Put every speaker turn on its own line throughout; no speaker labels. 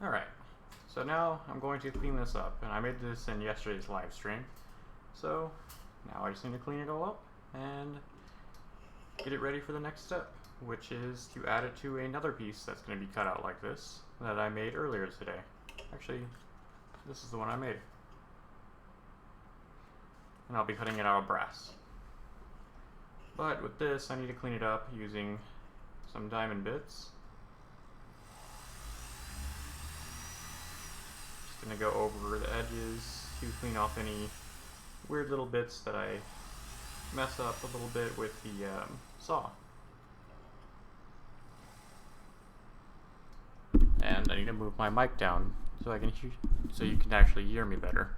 Alright, so now I'm going to clean this up, and I made this in yesterday's live stream. So now I just need to clean it all up and get it ready for the next step, which is to add it to another piece that's going to be cut out like this that I made earlier today. Actually, this is the one I made. And I'll be cutting it out of brass. But with this, I need to clean it up using some diamond bits. Just gonna go over the edges to clean off any weird little bits that I mess up a little bit with the saw. And I need to move my mic down so I can so you can actually hear me better.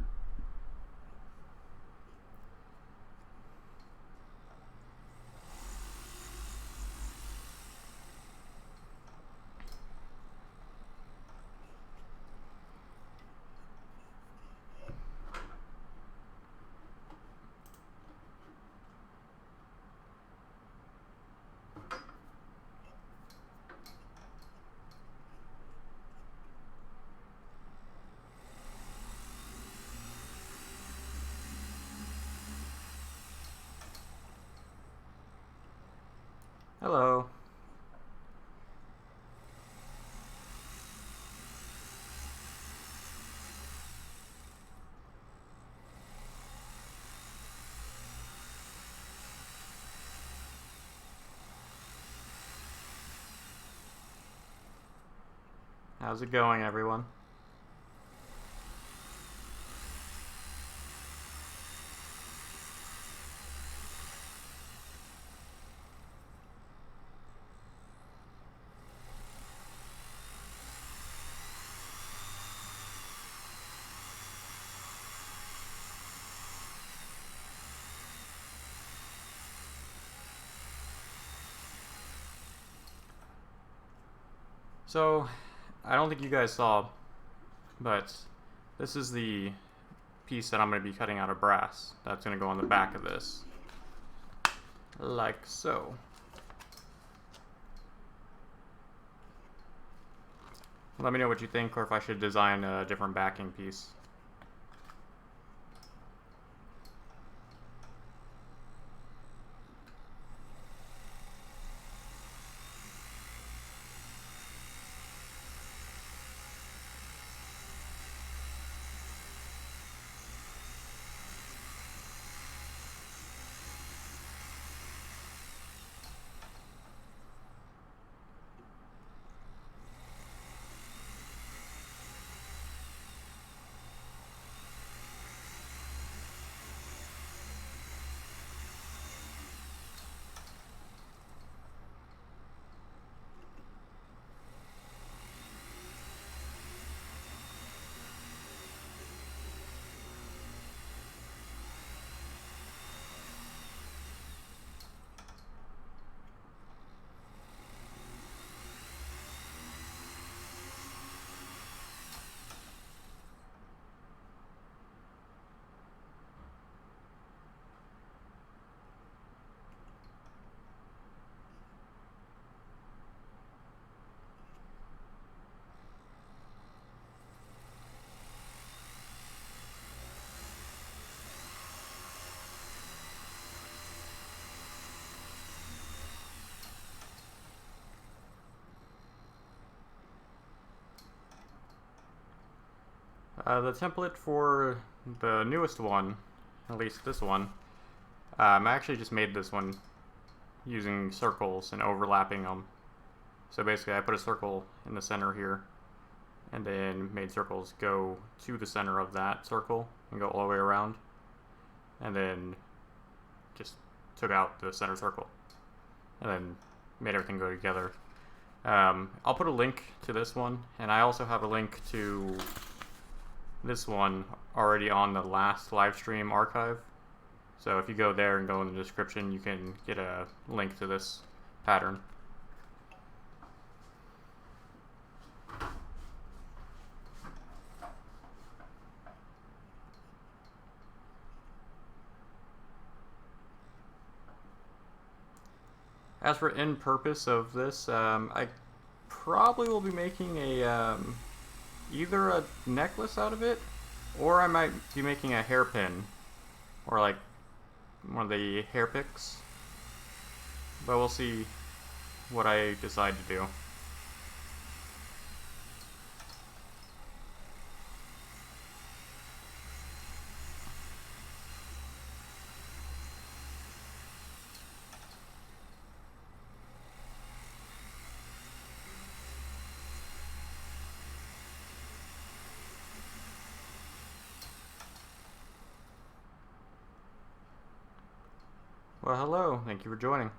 Hello. How's it going, everyone? So, I don't think you guys saw, but this is the piece that I'm going to be cutting out of brass. That's going to go on the back of this. Like so. Let me know what you think, or if I should design a different backing piece. The template for the newest one, at least this one, I actually just made this one using circles and overlapping them. So basically I put a circle in the center here and then made circles go to the center of that circle and go all the way around, and then just took out the center circle and then made everything go together. I'll put a link to this one, and I also have a link to this one already on the last live stream archive. So if you go there and go in the description, you can get a link to this pattern. As for end purpose of this, I probably will be making a either a necklace out of it, or I might be making a hairpin, or like one of the hair picks. But we'll see what I decide to do. Well, hello, thank you for joining.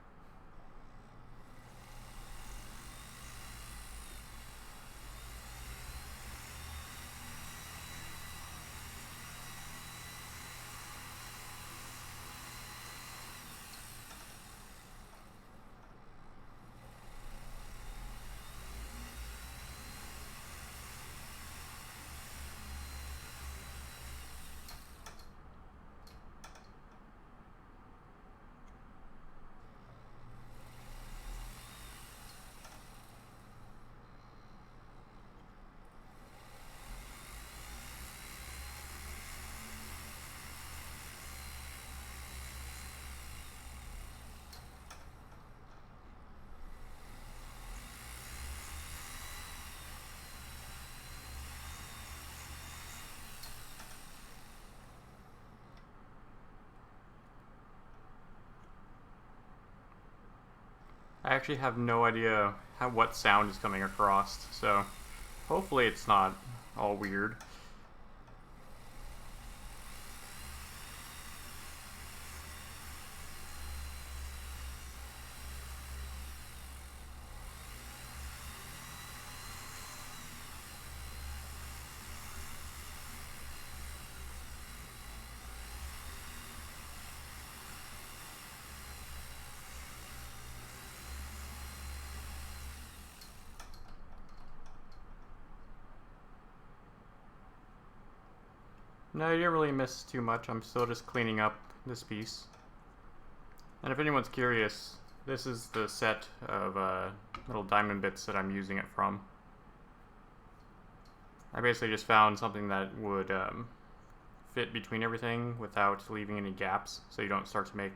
I actually have no idea what sound is coming across, so hopefully it's not all weird. No, you didn't really miss too much. I'm still just cleaning up this piece. And if anyone's curious, this is the set of little diamond bits that I'm using it from. I basically just found something that would fit between everything without leaving any gaps, so you don't start to make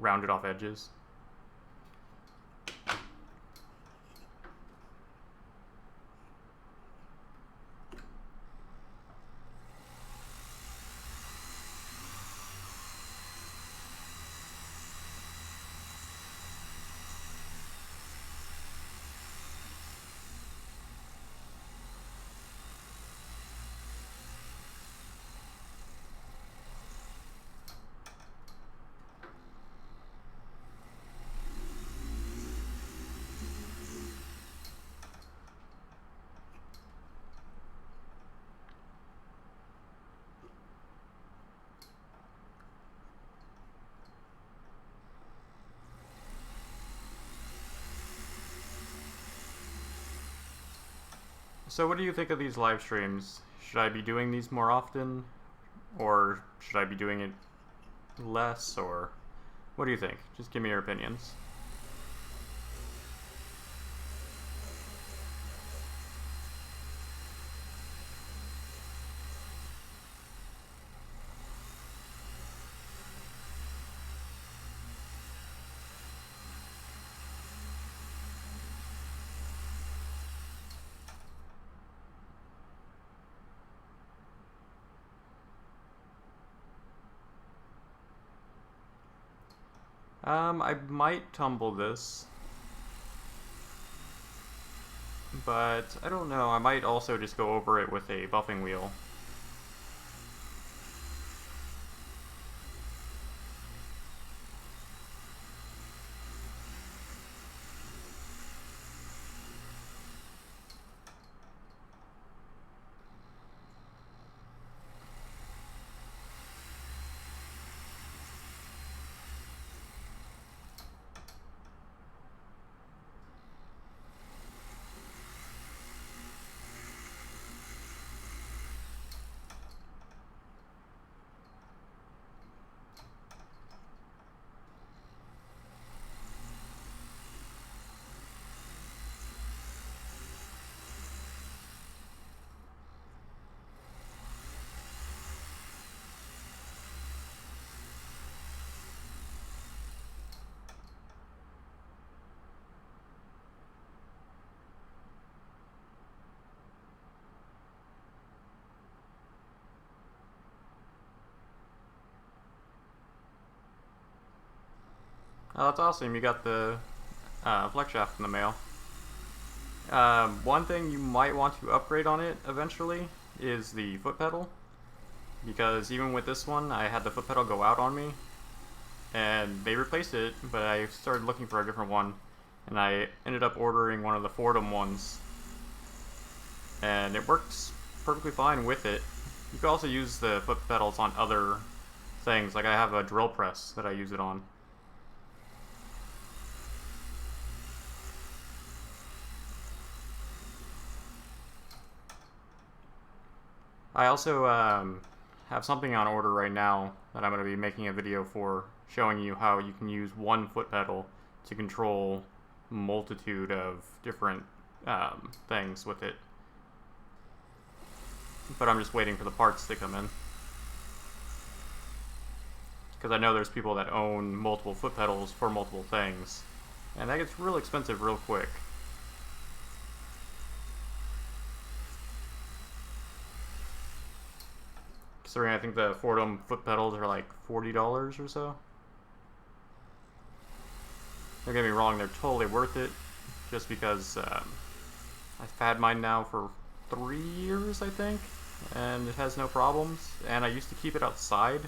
rounded off edges. So what do you think of these live streams? Should I be doing these more often? Or should I be doing it less? Or what do you think? Just give me your opinions. I might tumble this, but I don't know. I might also just go over it with a buffing wheel. Oh, that's awesome. You got the flex shaft in the mail. One thing you might want to upgrade on it eventually is the foot pedal, because even with this one, I had the foot pedal go out on me, and they replaced it, but I started looking for a different one, and I ended up ordering one of the Fordham ones, and it works perfectly fine with it. You can also use the foot pedals on other things, like I have a drill press that I use it on. I also have something on order right now that I'm going to be making a video for, showing you how you can use one foot pedal to control a multitude of different things with it. But I'm just waiting for the parts to come in, because I know there's people that own multiple foot pedals for multiple things, and that gets real expensive real quick. Considering I think the Fordham foot pedals are like $40 or so. Don't get me wrong, they're totally worth it, just because I've had mine now for 3 years, I think, and it has no problems, and I used to keep it outside.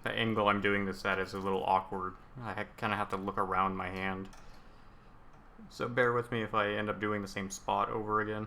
The angle I'm doing this at is a little awkward. I kind of have to look around my hand. So bear with me if I end up doing the same spot over again.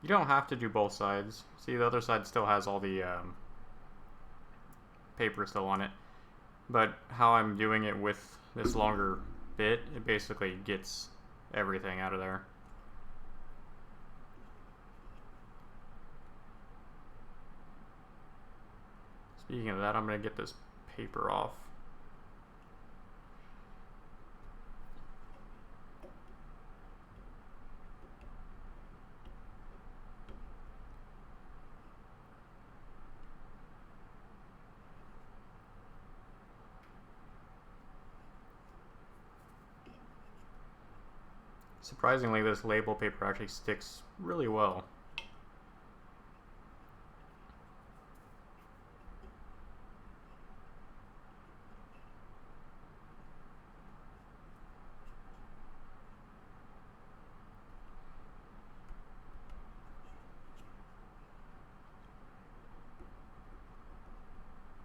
You don't have to do both sides. See, the other side still has all the paper still on it. But how I'm doing it with this longer bit, it basically gets everything out of there. Speaking of that, I'm going to get this paper off. Surprisingly, this label paper actually sticks really well.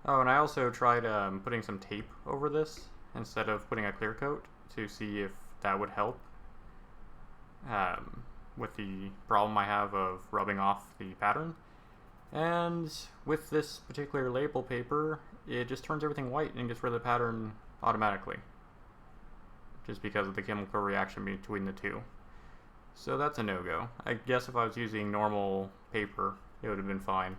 Oh, and I also tried putting some tape over this instead of putting a clear coat to see if that would help with the problem I have of rubbing off the pattern. And with this particular label paper, it just turns everything white and gets rid of the pattern automatically, just because of the chemical reaction between the two. So that's a no-go. I guess if I was using normal paper, it would have been fine.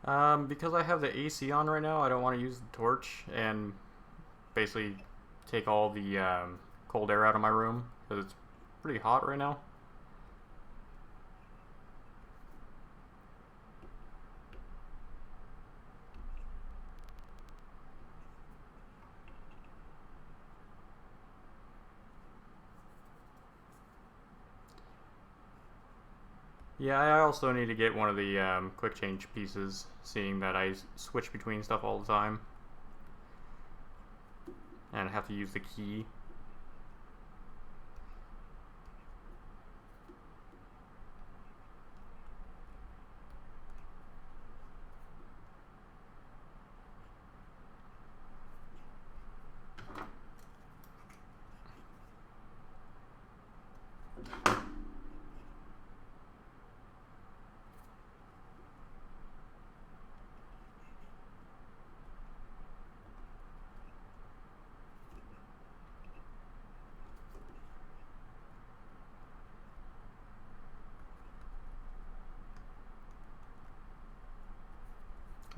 Because I have the AC on right now, I don't want to use the torch and basically take all the cold air out of my room because it's pretty hot right now. Yeah, I also need to get one of the quick change pieces, seeing that I switch between stuff all the time. And I have to use the key.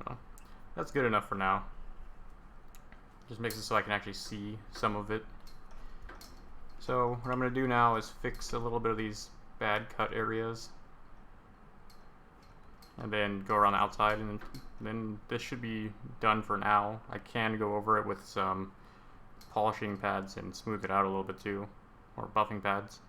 Well, that's good enough for now. Just makes it so I can actually see some of it. So what I'm going to do now is fix a little bit of these bad cut areas. And then go around the outside, and then this should be done for now. I can go over it with some polishing pads and smooth it out a little bit too, or buffing pads.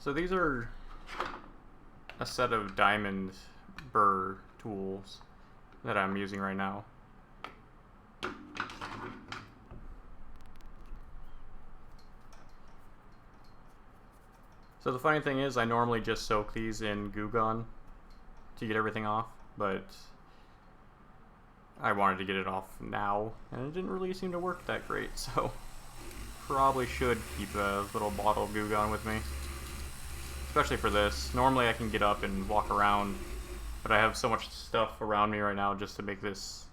So these are a set of diamond burr tools that I'm using right now. So the funny thing is, I normally just soak these in Goo Gone to get everything off, but I wanted to get it off now, and it didn't really seem to work that great, so probably should keep a little bottle of Goo Gone with me. Especially for this. Normally I can get up and walk around, but I have so much stuff around me right now just to make this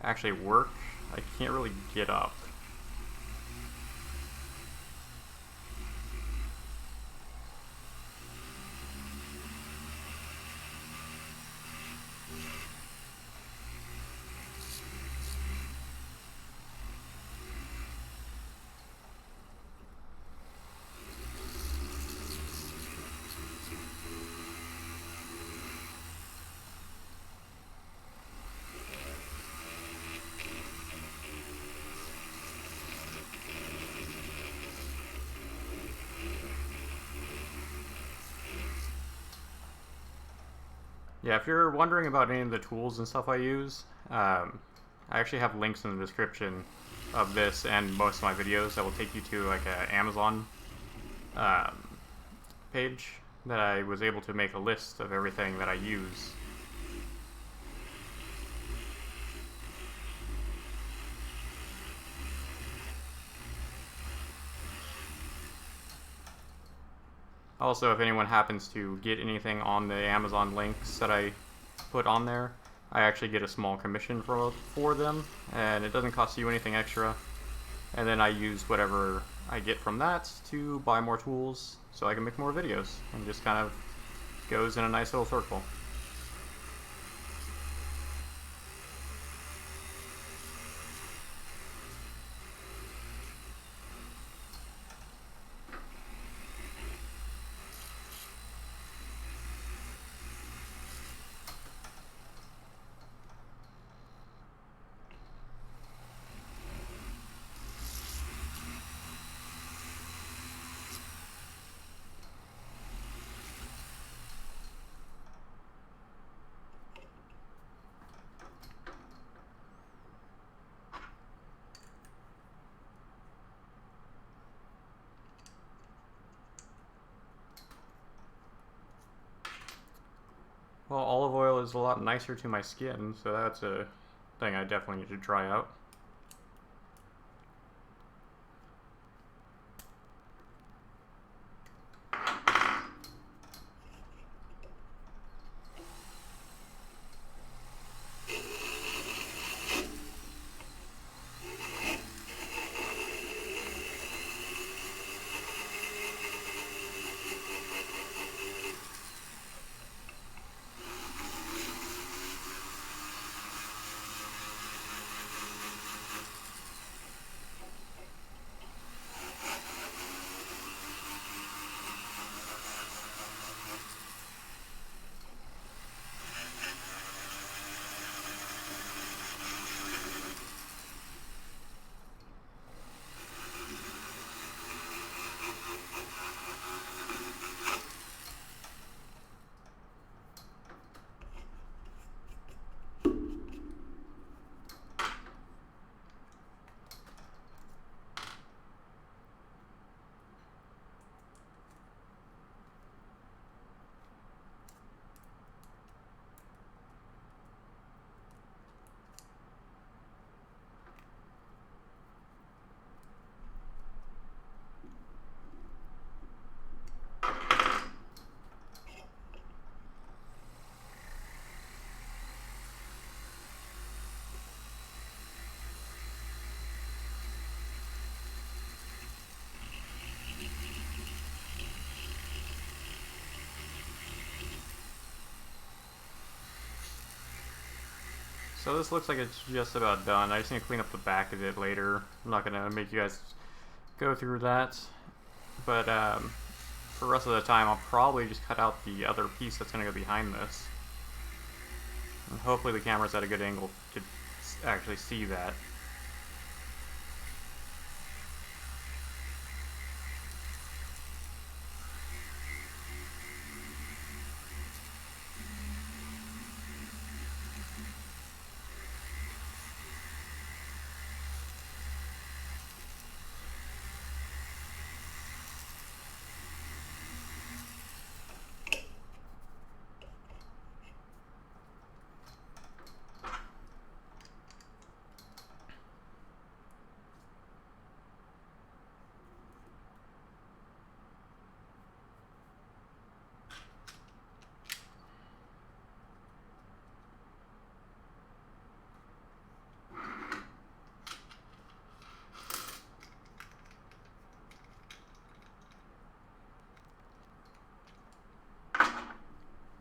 actually work. I can't really get up. Yeah, if you're wondering about any of the tools and stuff I use, I actually have links in the description of this and most of my videos that will take you to like an Amazon page that I was able to make a list of everything that I use. Also, if anyone happens to get anything on the Amazon links that I put on there, I actually get a small commission for them, and it doesn't cost you anything extra. And then I use whatever I get from that to buy more tools so I can make more videos, and just kind of goes in a nice little circle. a lot nicer to my skin, so that's a thing I definitely need to try out. So this looks like it's just about done. I just need to clean up the back of it later. I'm not going to make you guys go through that. But for the rest of the time, I'll probably just cut out the other piece that's going to go behind this. And hopefully the camera's at a good angle to actually see that.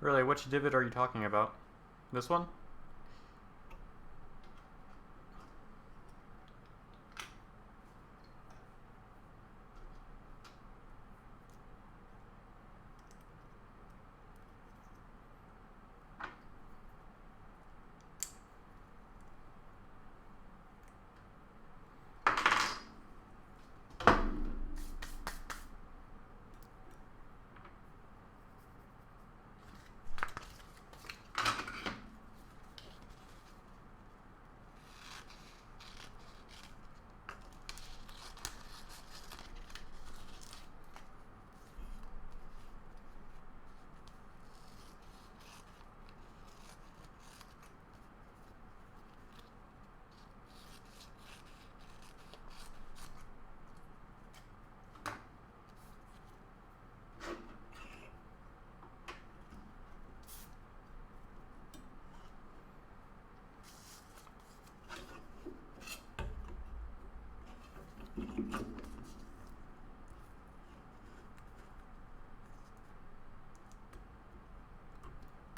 Really, which divot are you talking about? This one?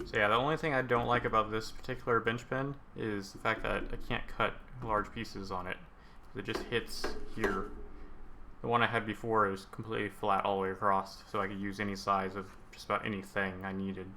So yeah, the only thing I don't like about this particular bench pen is the fact that I can't cut large pieces on it. It just hits here. The one I had before is completely flat all the way across, so I could use any size of just about anything I needed.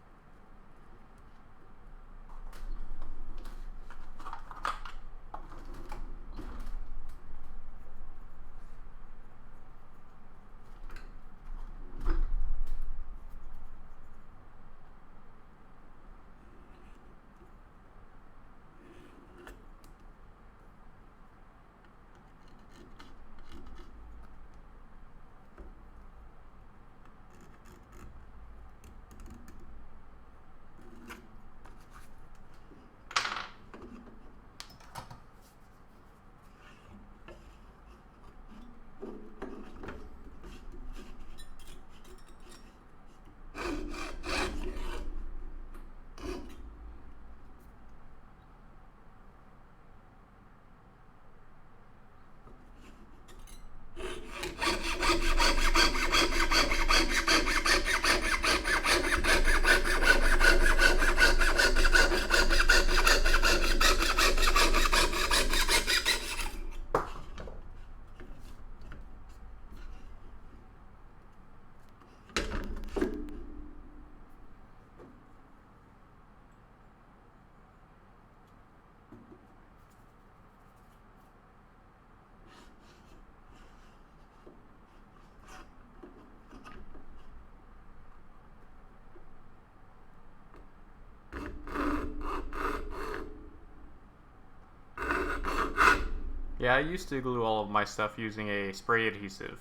Yeah, I used to glue all of my stuff using a spray adhesive.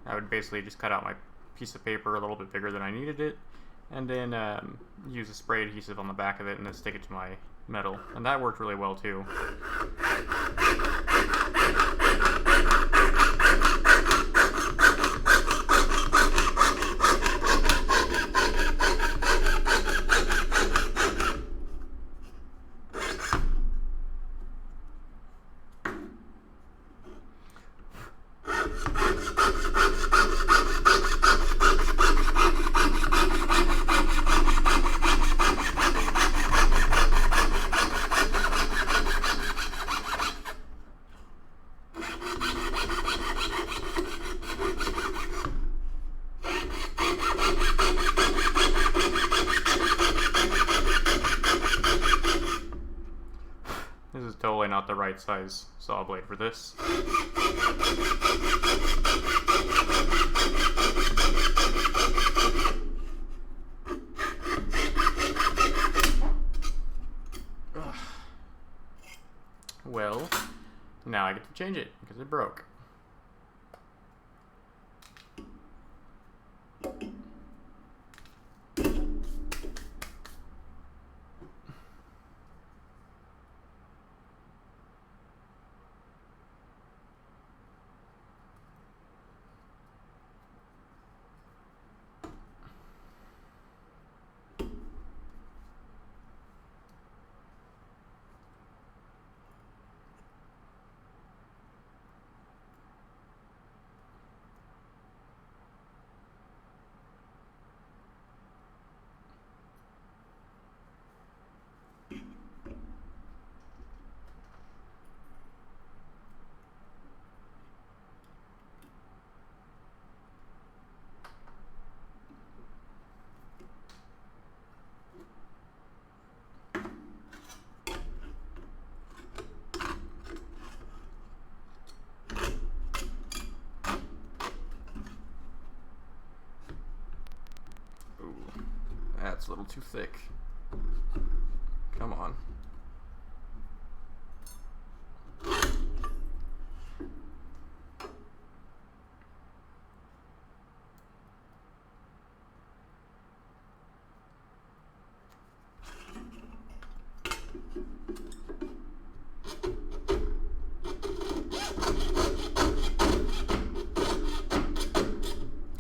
I would basically just cut out my piece of paper a little bit bigger than I needed it, and then use a spray adhesive on the back of it and then stick it to my metal. And that worked really well too. This is totally not the right size saw blade for this. Ugh. Well, now I get to change it because it broke. That's a little too thick. Come on.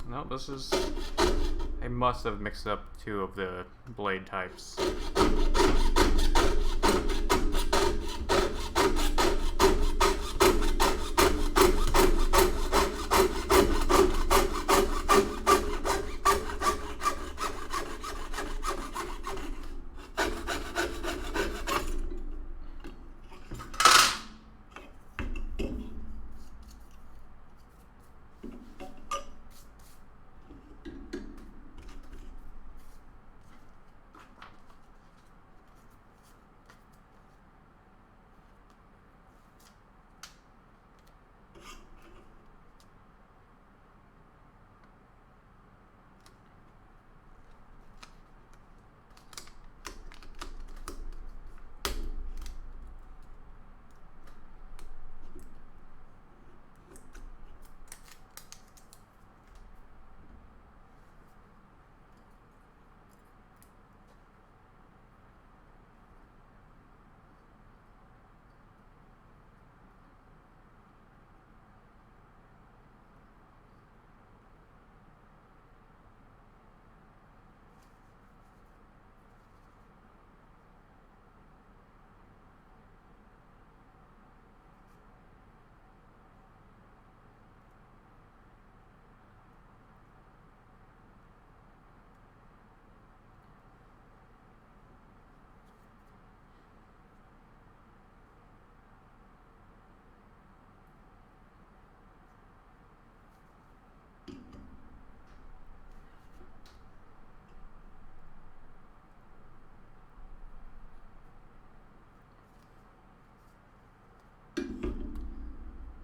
No, this is... I must have mixed up two of the blade types.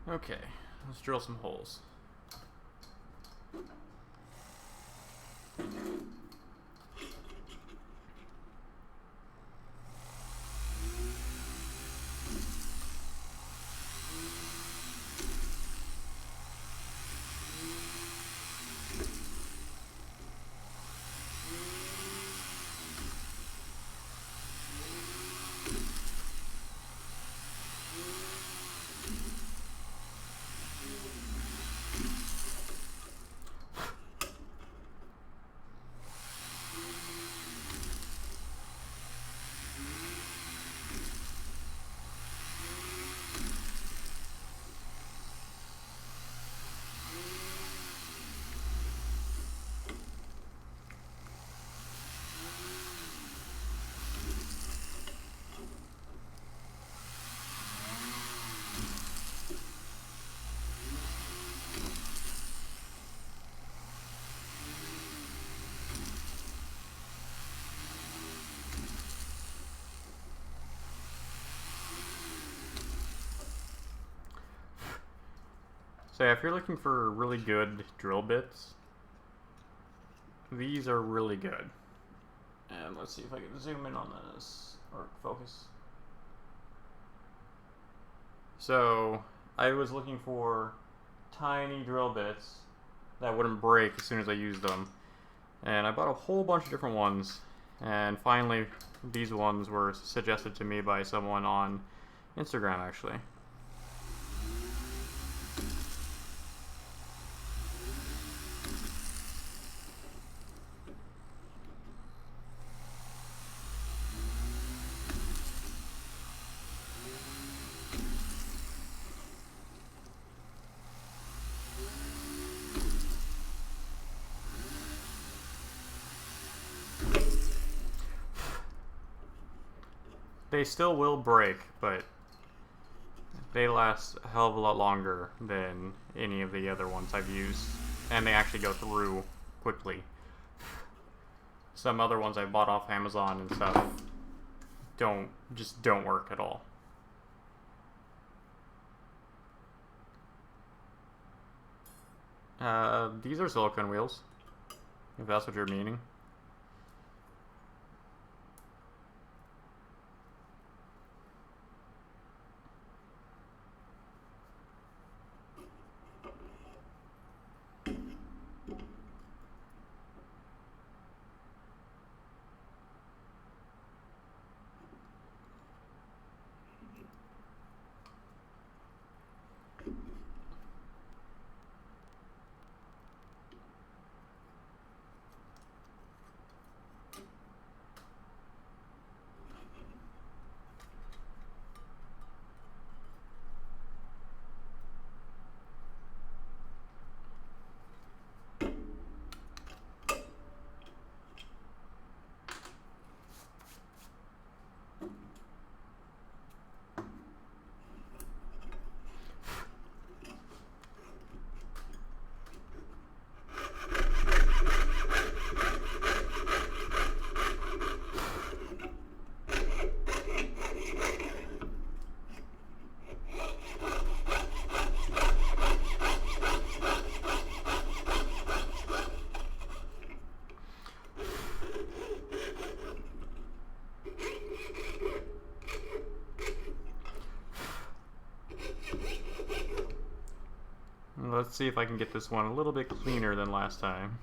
Okay, let's drill some holes. So yeah, if you're looking for really good drill bits, these are really good. And let's see if I can zoom in on this, or focus. So I was looking for tiny drill bits that wouldn't break as soon as I used them. And I bought a whole bunch of different ones. And finally, these ones were suggested to me by someone on Instagram, actually. They still will break, but they last a hell of a lot longer than any of the other ones I've used. And they actually go through quickly. Some other ones I bought off Amazon and stuff just don't work at all. These are silicone wheels, if that's what you're meaning. Let's see if I can get this one a little bit cleaner than last time.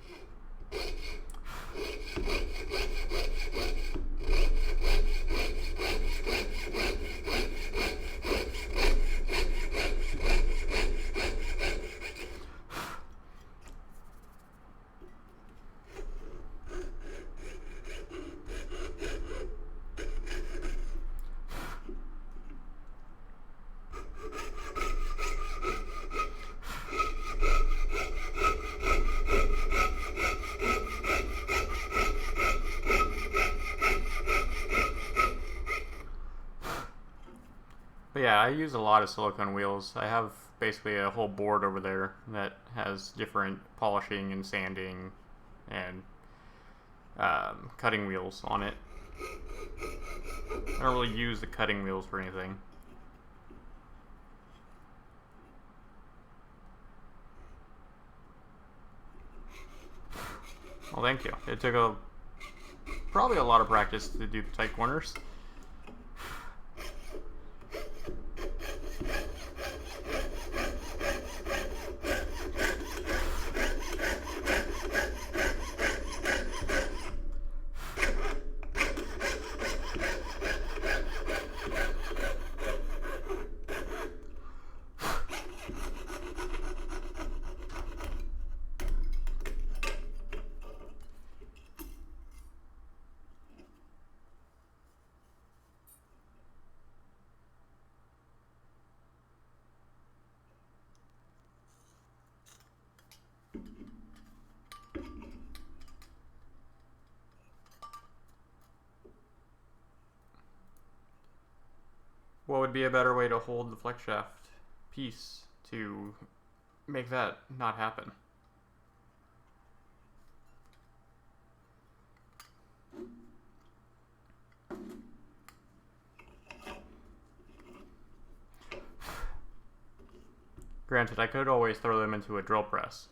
But yeah, I use a lot of silicone wheels. I have basically a whole board over there that has different polishing and sanding and cutting wheels on it. I don't really use the cutting wheels for anything. Well, thank you. It took probably a lot of practice to do the tight corners. What would be a better way to hold the flex shaft piece to make that not happen? Granted, I could always throw them into a drill press.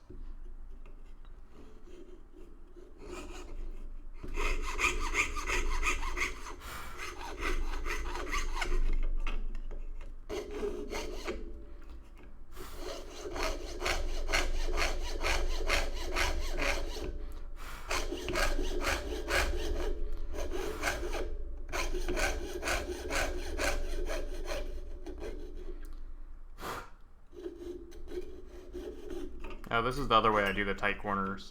Oh, this is the other way I do the tight corners.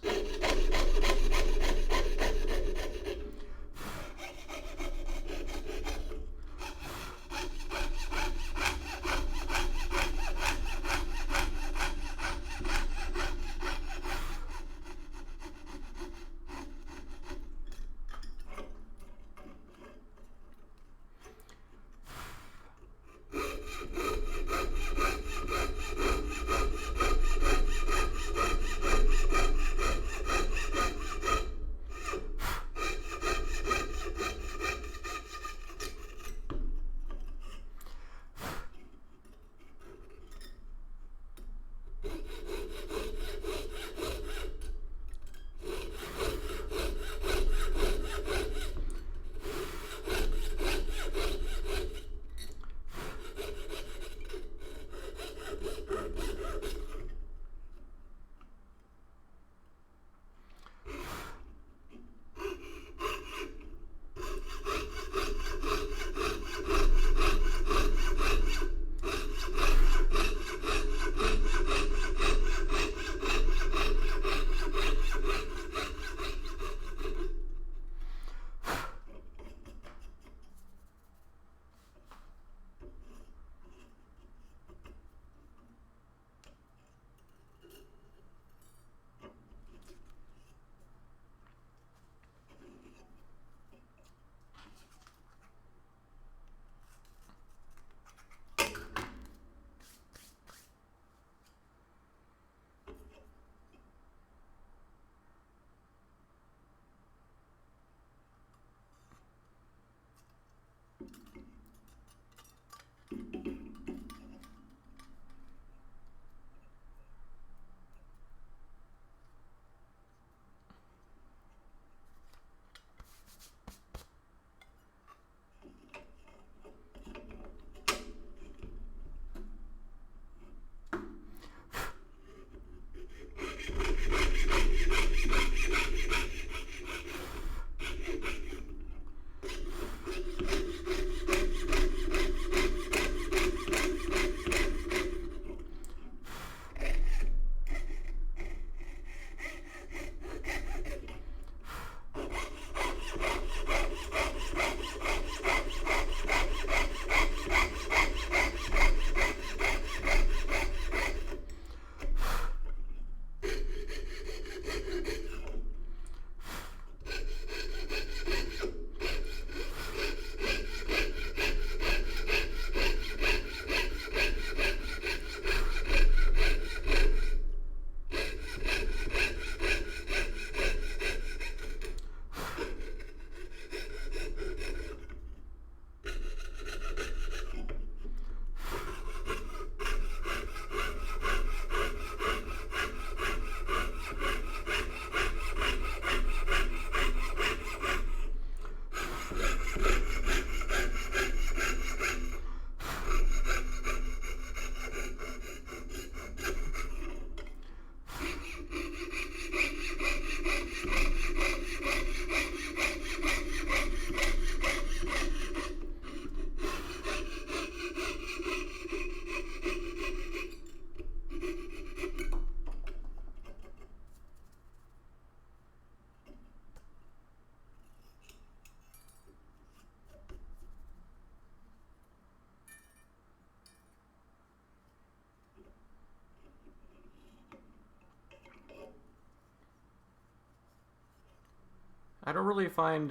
I don't really find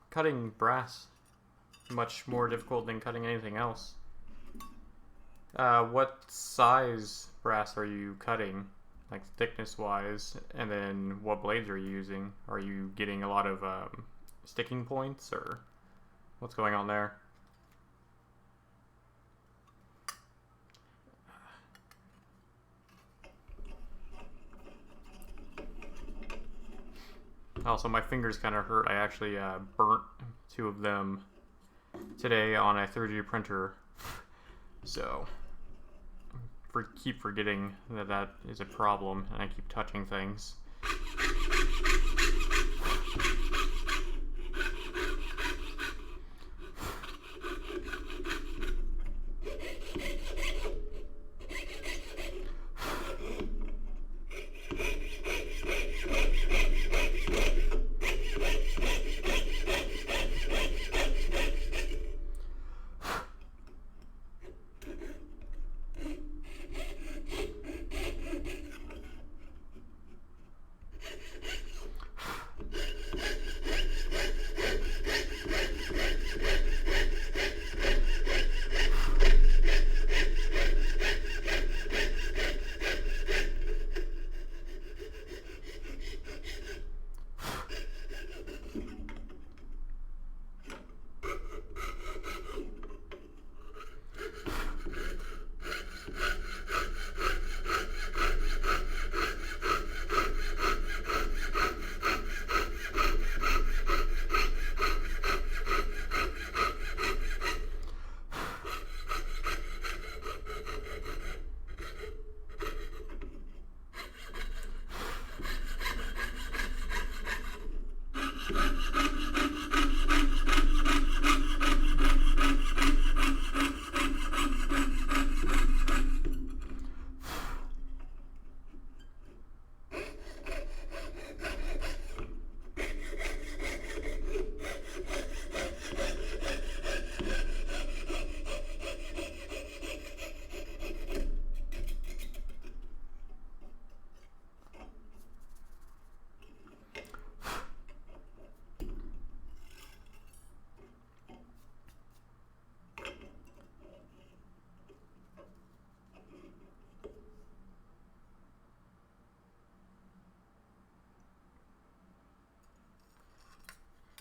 cutting brass much more difficult than cutting anything else. What size brass are you cutting, like thickness wise, and then what blades are you using? Are you getting a lot of sticking points, or what's going on there? Also, my fingers kind of hurt. I actually burnt 2 of them today on a 3D printer. So, keep forgetting that that is a problem, and I keep touching things.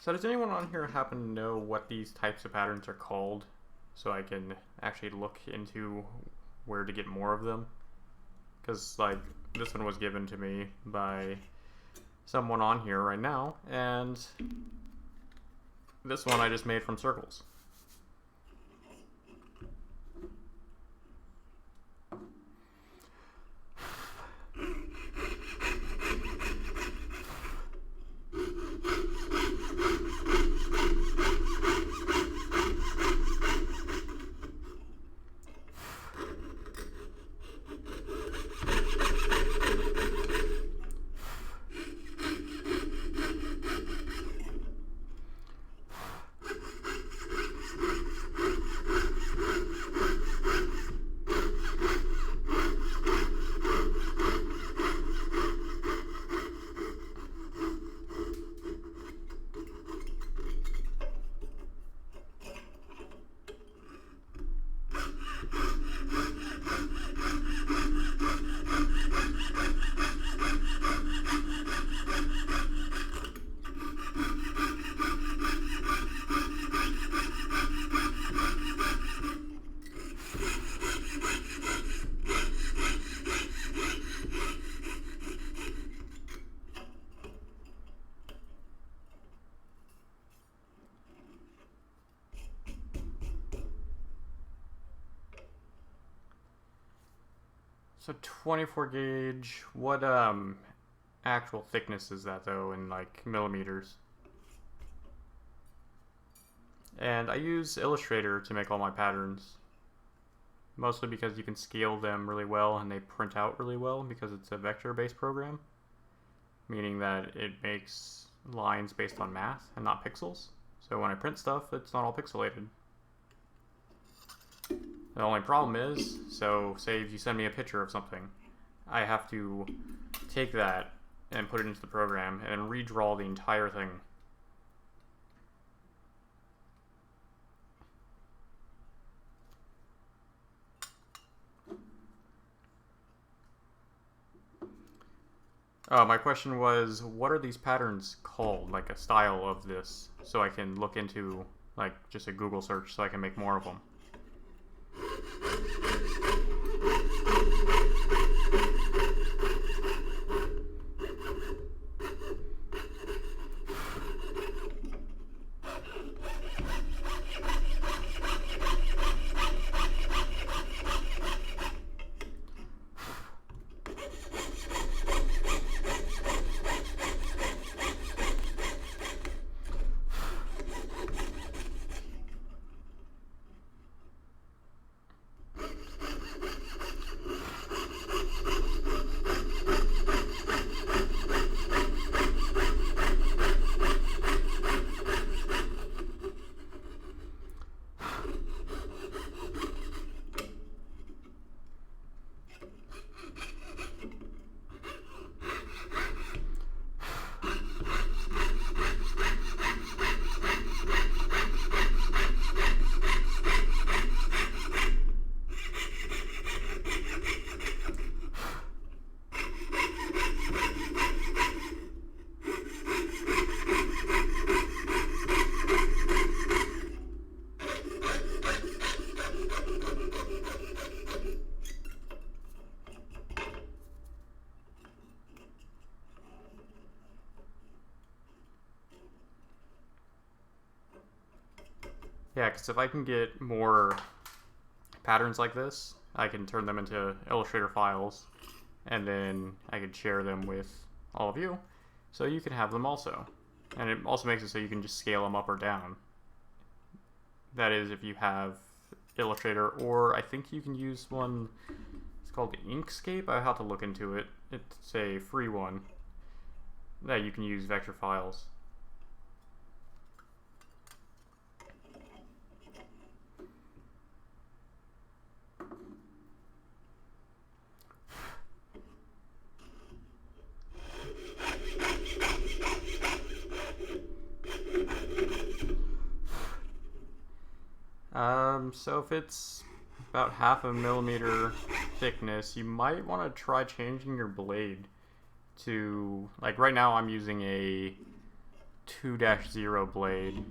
So does anyone on here happen to know what these types of patterns are called, so I can actually look into where to get more of them? Because, like, this one was given to me by someone on here right now, and this one I just made from circles. So 24 gauge, what actual thickness is that though in like millimeters? And I use Illustrator to make all my patterns, mostly because you can scale them really well and they print out really well because it's a vector-based program, meaning that it makes lines based on math and not pixels. So when I print stuff, it's not all pixelated. The only problem is, so say if you send me a picture of something, I have to take that and put it into the program and then redraw the entire thing. My question was, what are these patterns called, like a style of this, so I can look into like just a Google search so I can make more of them. because if I can get more patterns like this, I can turn them into Illustrator files, and then I could share them with all of you, so you can have them also. And it also makes it so you can just scale them up or down. That is, if you have Illustrator, or I think you can use one, it's called Inkscape. I have to look into it. It's a free one that you can use vector files. So if it's about 0.5 millimeter thickness, you might want to try changing your blade to, like right now I'm using a 2-0 blade,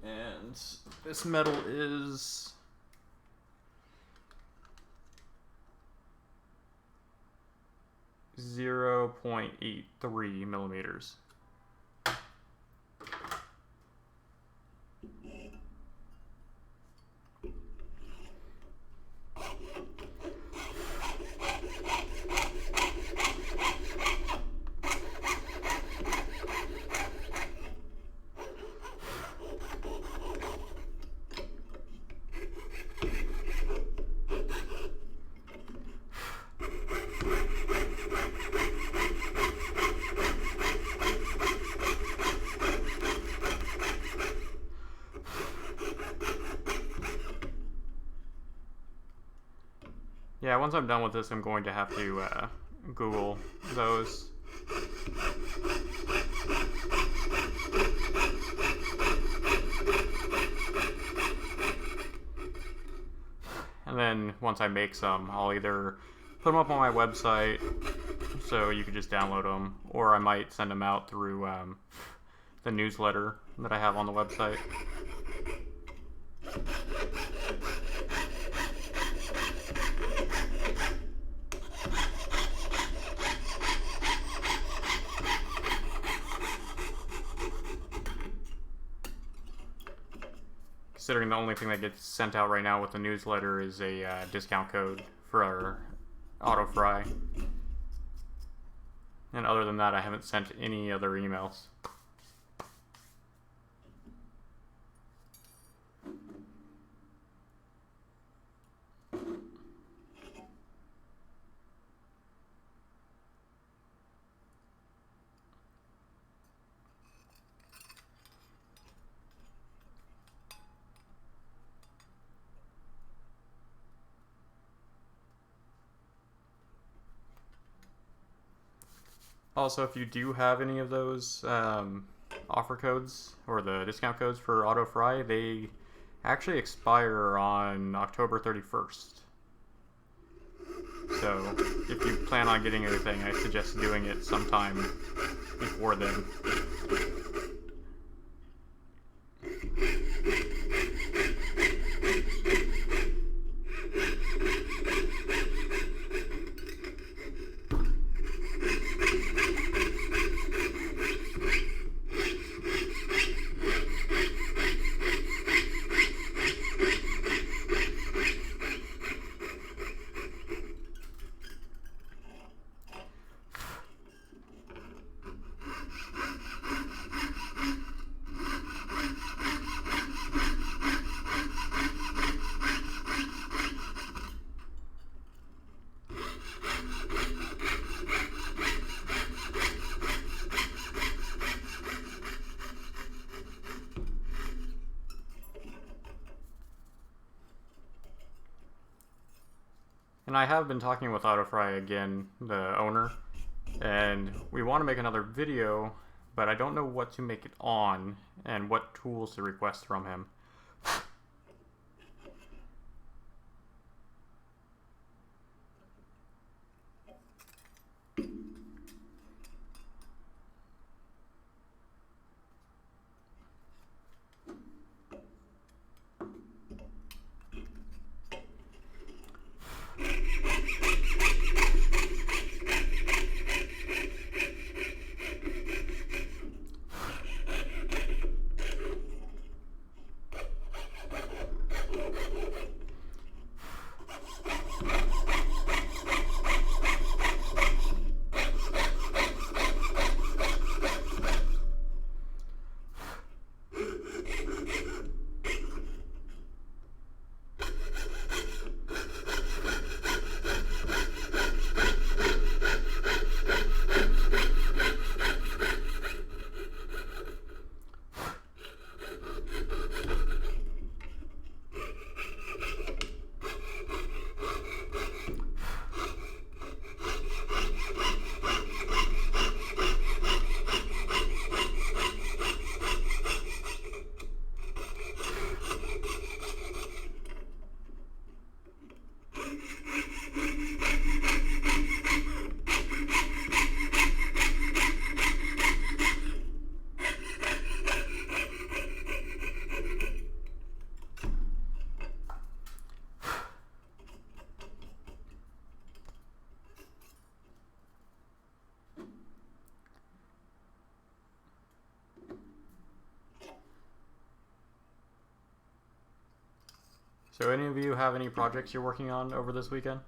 and this metal is 0.83 millimeters. Yeah, once I'm done with this, I'm going to have to Google those. And then once I make some, I'll either put them up on my website so you can just download them, or I might send them out through the newsletter that I have on the website. Considering the only thing that gets sent out right now with the newsletter is a discount code for our auto fry. And other than that, I haven't sent any other emails. Also, if you do have any of those offer codes or the discount codes for auto fry, they actually expire on October 31st. So if you plan on getting anything, I suggest doing it sometime before then. And I have been talking with AutoFry again, the owner, and we want to make another video, but I don't know what to make it on and what tools to request from him. So any of you have any projects you're working on over this weekend?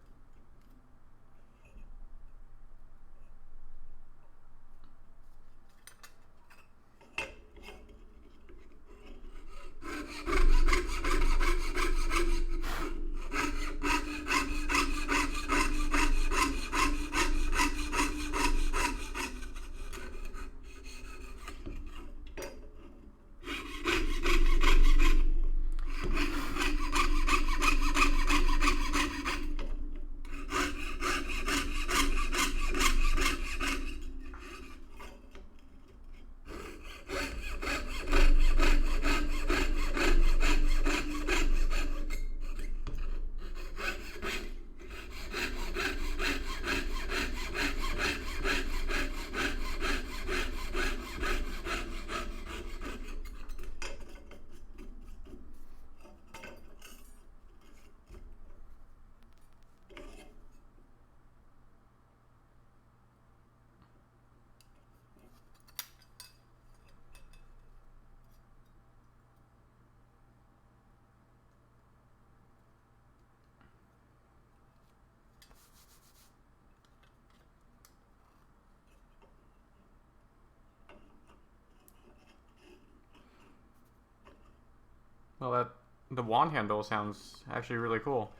Well, the wand handle sounds actually really cool.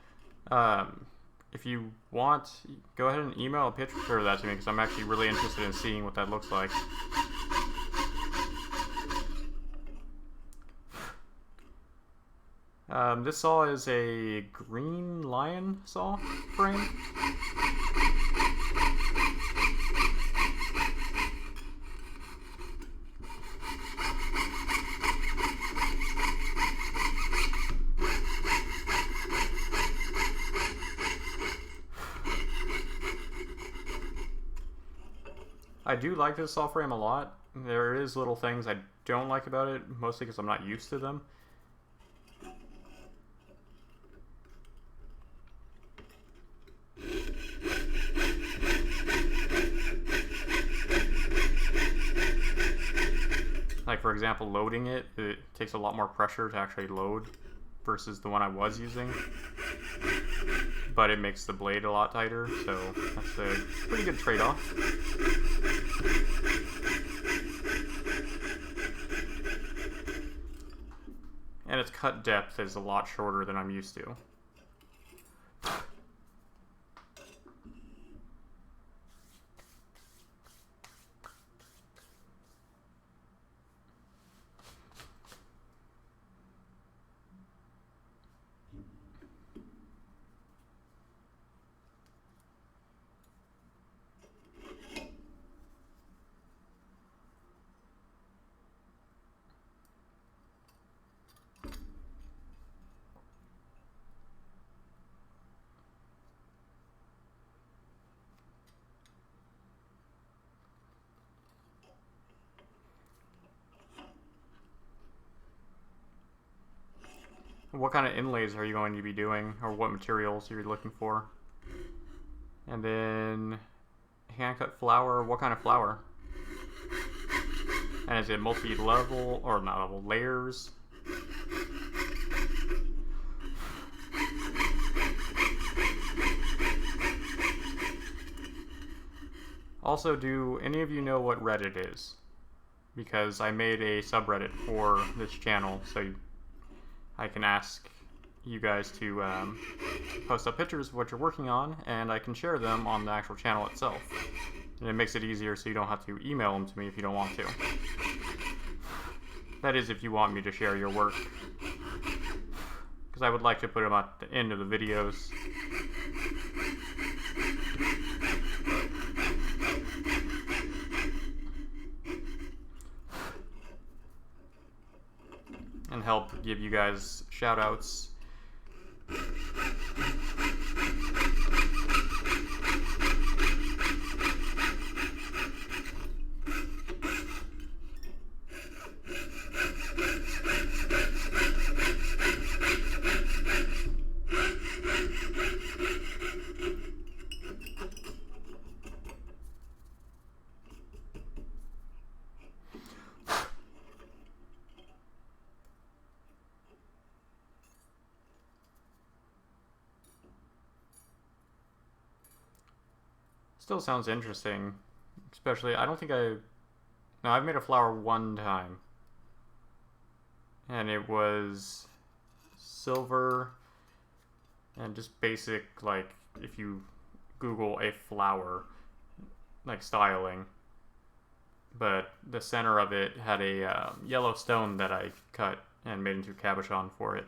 If you want, go ahead and email a picture of that to me because I'm actually really interested in seeing what that looks like. This saw is a green lion saw frame. I do like this saw frame a lot. There is little things I don't like about it, mostly because I'm not used to them. Like, for example, loading it takes a lot more pressure to actually load versus the one I was using. But it makes the blade a lot tighter, so that's a pretty good trade-off. And its cut depth is a lot shorter than I'm used to. What kind of inlays are you going to be doing, or what materials you're looking for? And then hand cut flower. What kind of flower? And is it multi-level or not level layers? Also, do any of you know what Reddit is? Because I made a subreddit for this channel, so I can ask you guys to post up pictures of what you're working on, and I can share them on the actual channel itself. And it makes it easier so you don't have to email them to me if you don't want to. That is, if you want me to share your work. Because I would like to put them at the end of the videos. And help give you guys shoutouts. Still sounds interesting. Especially, I don't think no, I've made a flower one time. And it was silver and just basic, like, if you Google a flower, like styling. But the center of it had a yellow stone that I cut and made into a cabochon for it.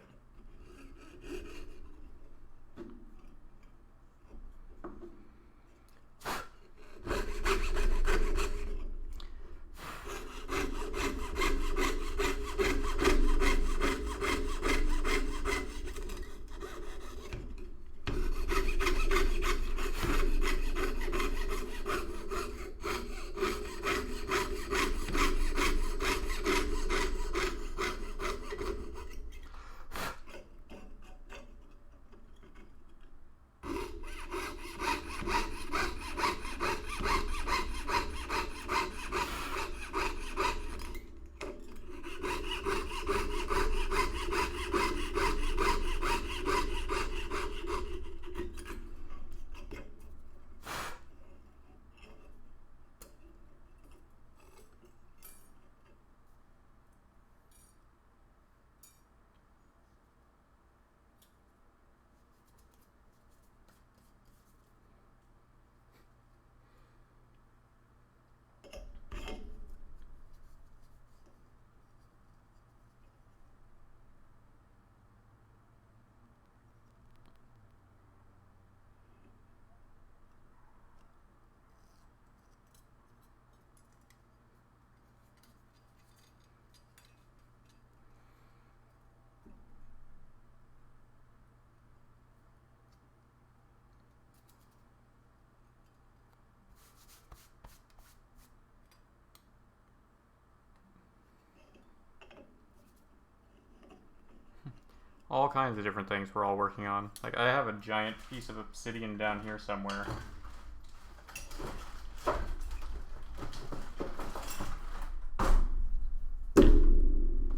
All kinds of different things we're all working on. Like, I have a giant piece of obsidian down here somewhere.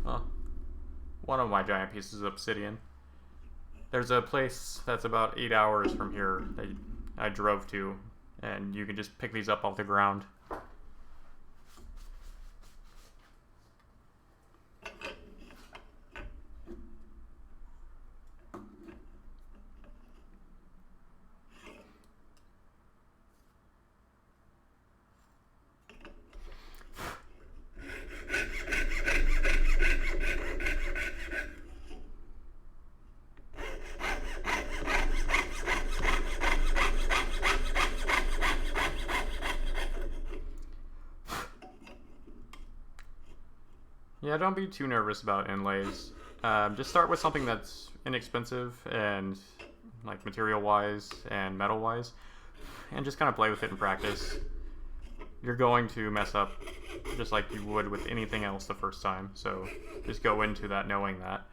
Well, one of my giant pieces of obsidian. There's a place that's about 8 hours from here that I drove to, and you can just pick these up off the ground. Yeah, don't be too nervous about inlays. Just start with something that's inexpensive and like material-wise and metal-wise, and just kind of play with it in practice. You're going to mess up just like you would with anything else the first time, so just go into that knowing that.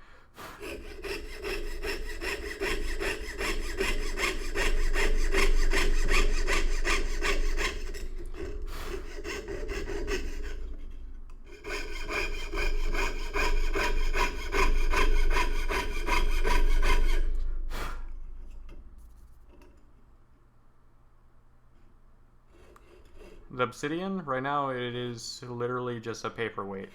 The obsidian, right now, it is literally just a paperweight.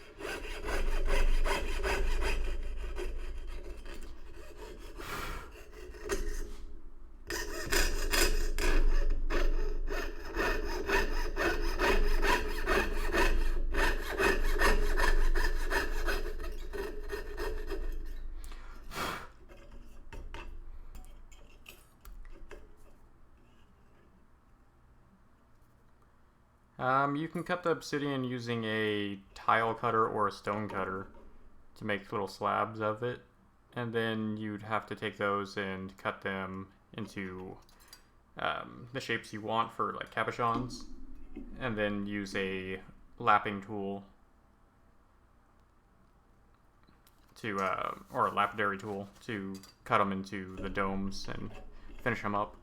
You can cut the obsidian using a tile cutter or a stone cutter to make little slabs of it, and then you'd have to take those and cut them into the shapes you want for like cabochons, and then use a lapping tool to or a lapidary tool to cut them into the domes and finish them up.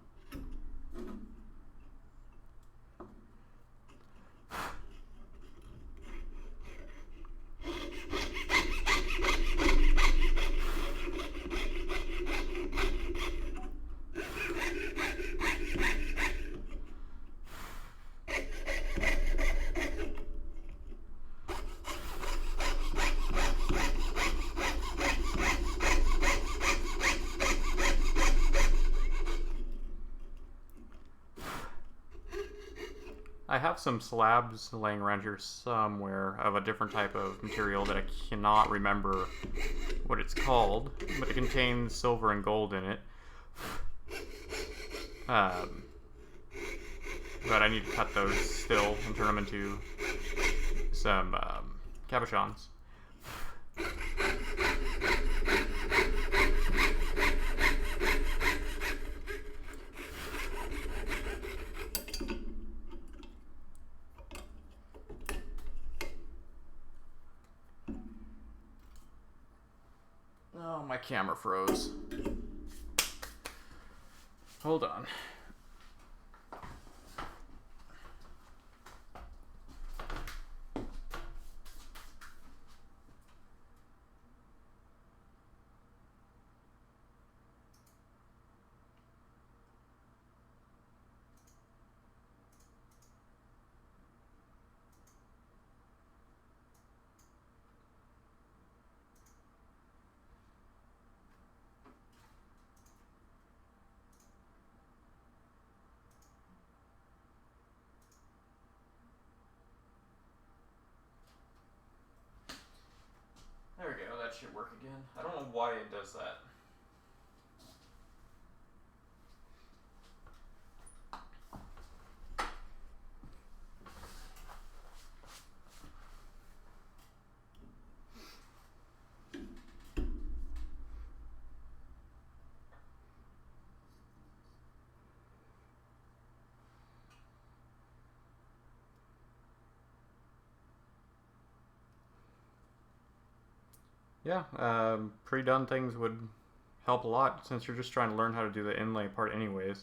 I have some slabs laying around here somewhere of a different type of material that I cannot remember what it's called, but it contains silver and gold in it. But I need to cut those still and turn them into some cabochons. Oh, my camera froze. Hold on. There we go, that should work again. I don't know why it does that. Yeah, pre-done things would help a lot since you're just trying to learn how to do the inlay part anyways.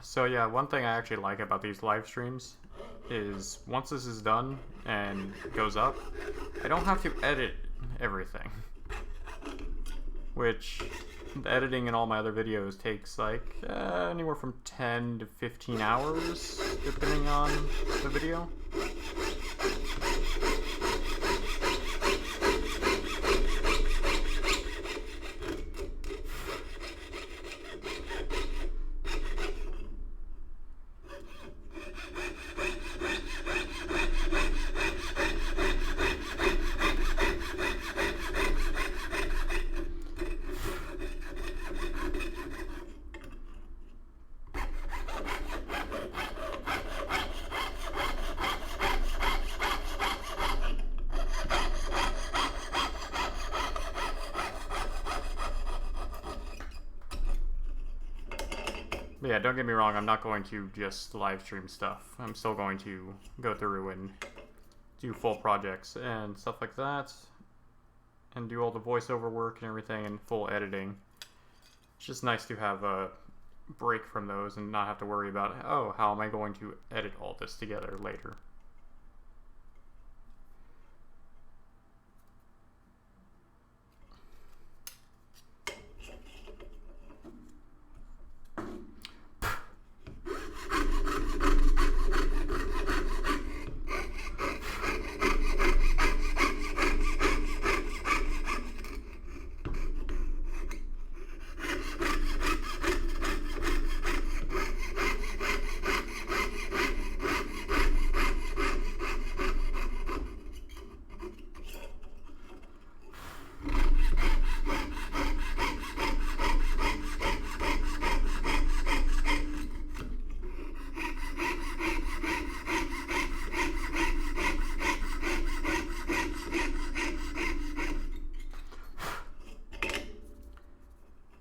So yeah, one thing I actually like about these live streams is once this is done and goes up, I don't have to edit everything. Which, the editing in all my other videos takes like anywhere from 10 to 15 hours, depending on the video. But yeah, don't get me wrong, I'm not going to just live stream stuff. I'm still going to go through and do full projects and stuff like that. and do all the voiceover work and everything and full editing. It's just nice to have a break from those and not have to worry about, oh, how am I going to edit all this together later.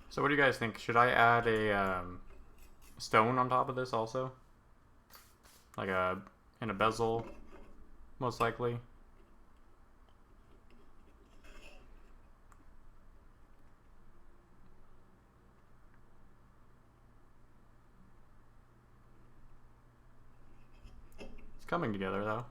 So what do you guys think? Should I add a stone on top of this also? Like in a bezel, most likely. It's coming together though.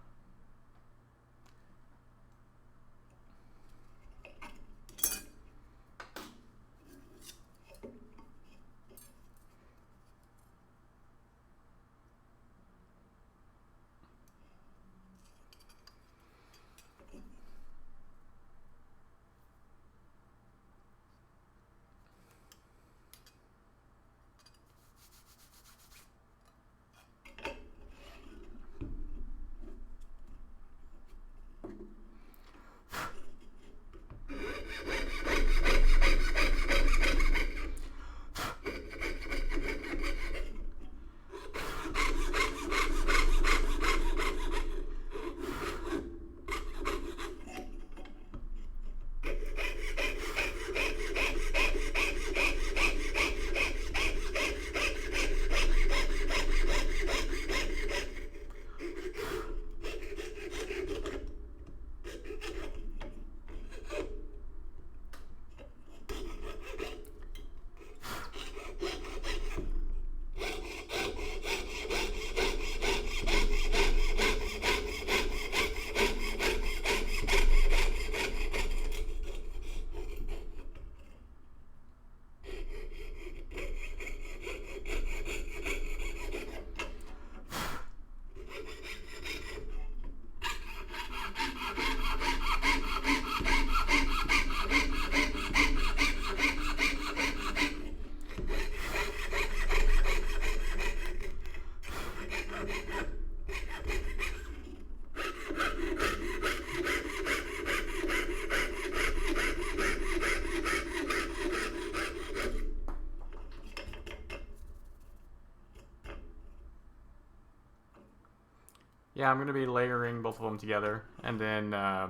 Yeah, I'm going to be layering both of them together, and then I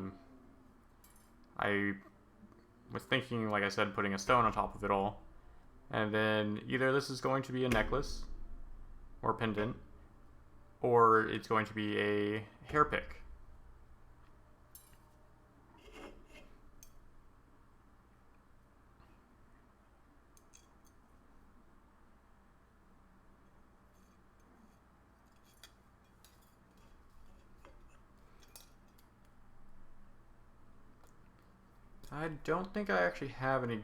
was thinking, like I said, putting a stone on top of it all, and then either this is going to be a necklace, or pendant, or it's going to be a hair pick. I don't think I actually have any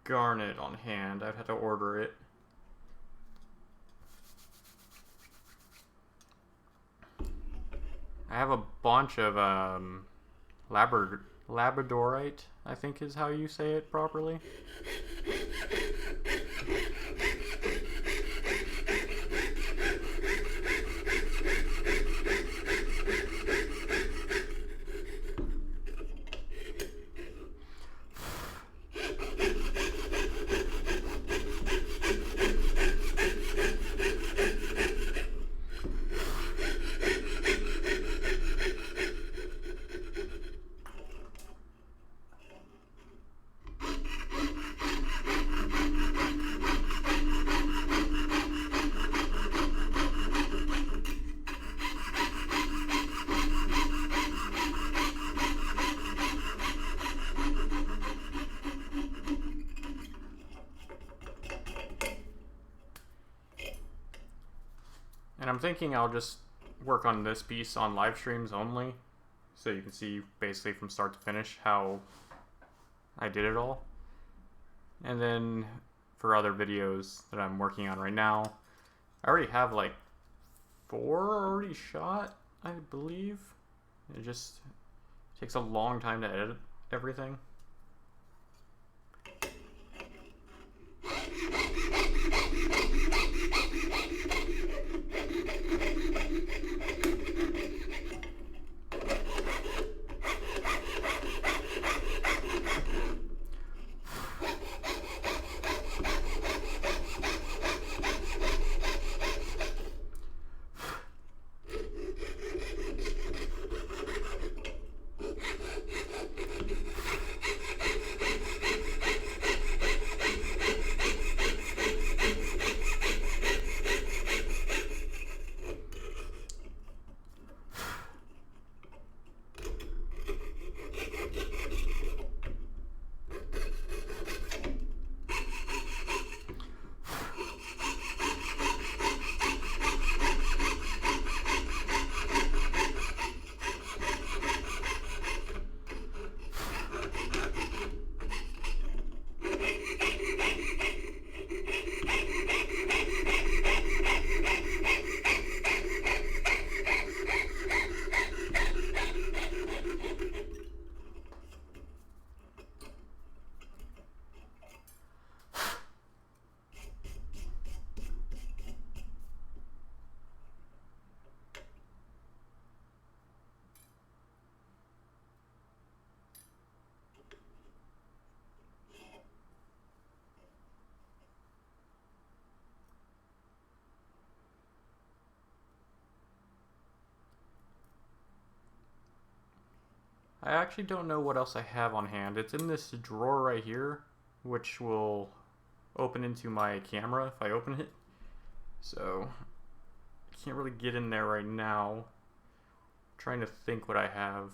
garnet on hand. I'd have to order it. I have a bunch of labradorite, I think is how you say it properly. I'm thinking I'll just work on this piece on live streams only, so you can see basically from start to finish how I did it all. And then for other videos that I'm working on right now, I already have like 4 already shot, I believe. It just takes a long time to edit everything. I actually don't know what else I have on hand. It's in this drawer right here, which will open into my camera if I open it. So, I can't really get in there right now. I'm trying to think what I have.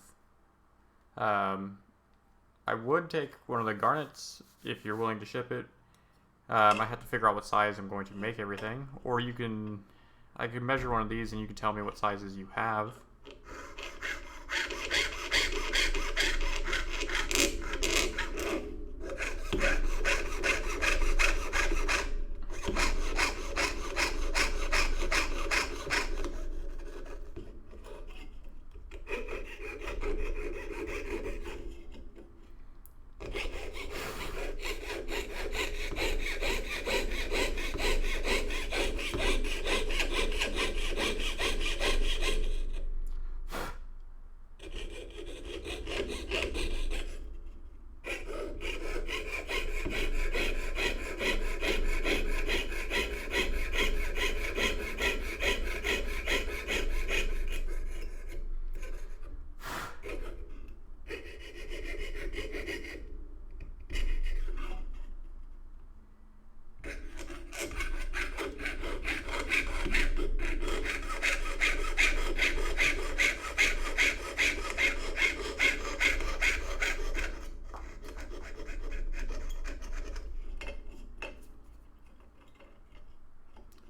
I would take one of the garnets if you're willing to ship it. I have to figure out what size I'm going to make everything. Or I could measure one of these and you can tell me what sizes you have.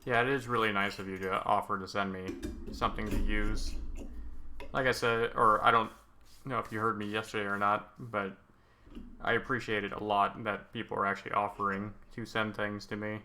Yeah, it is really nice of you to offer to send me something to use. Like I said, or I don't know if you heard me yesterday or not, but I appreciate it a lot that people are actually offering to send things to me.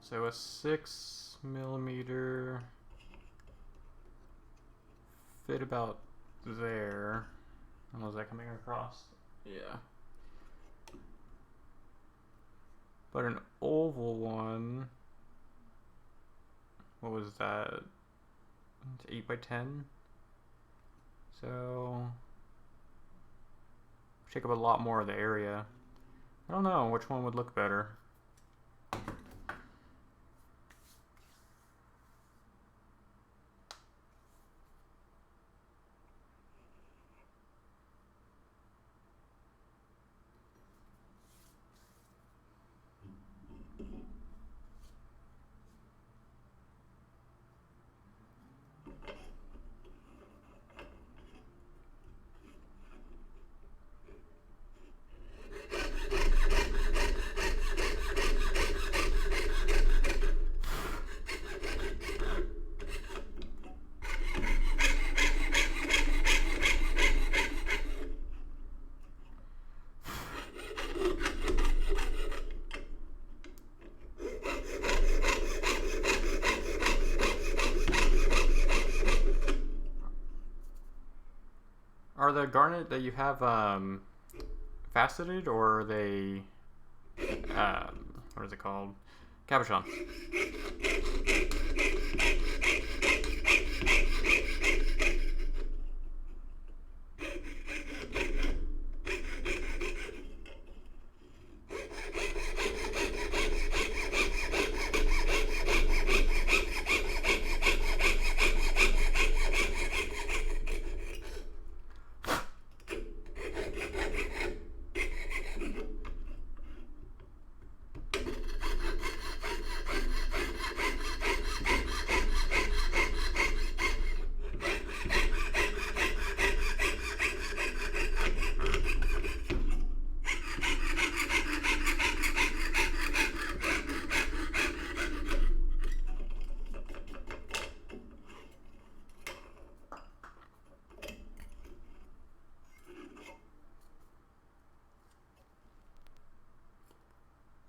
So a 6mm fit about there. Was that coming across? Yeah. But an oval one, what was that? It's 8 by 10. So take up a lot more of the area. I don't know which one would look better. Are the garnet that you have faceted, or are they what is it called? Cabochon.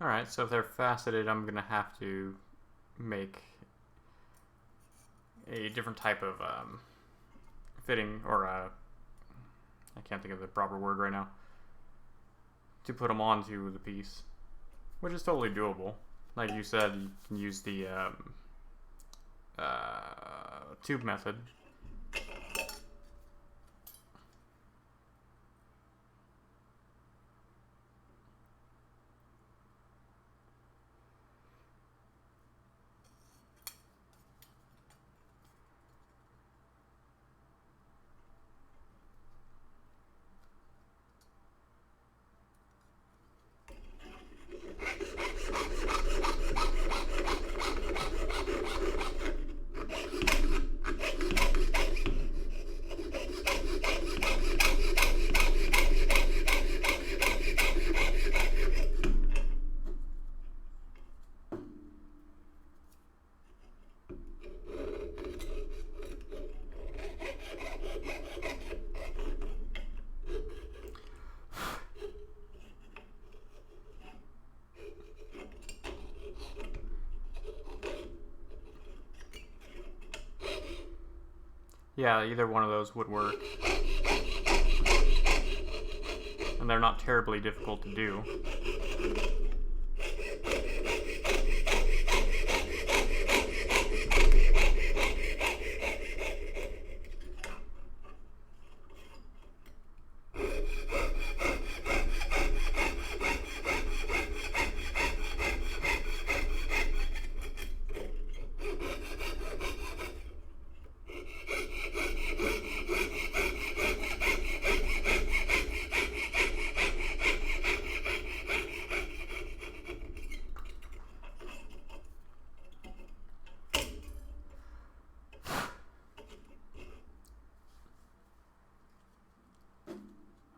Alright, so if they're faceted, I'm going to have to make a different type of fitting, or I can't think of the proper word right now, to put them onto the piece, which is totally doable. Like you said, you can use the tube method. Yeah, either one of those would work. And they're not terribly difficult to do.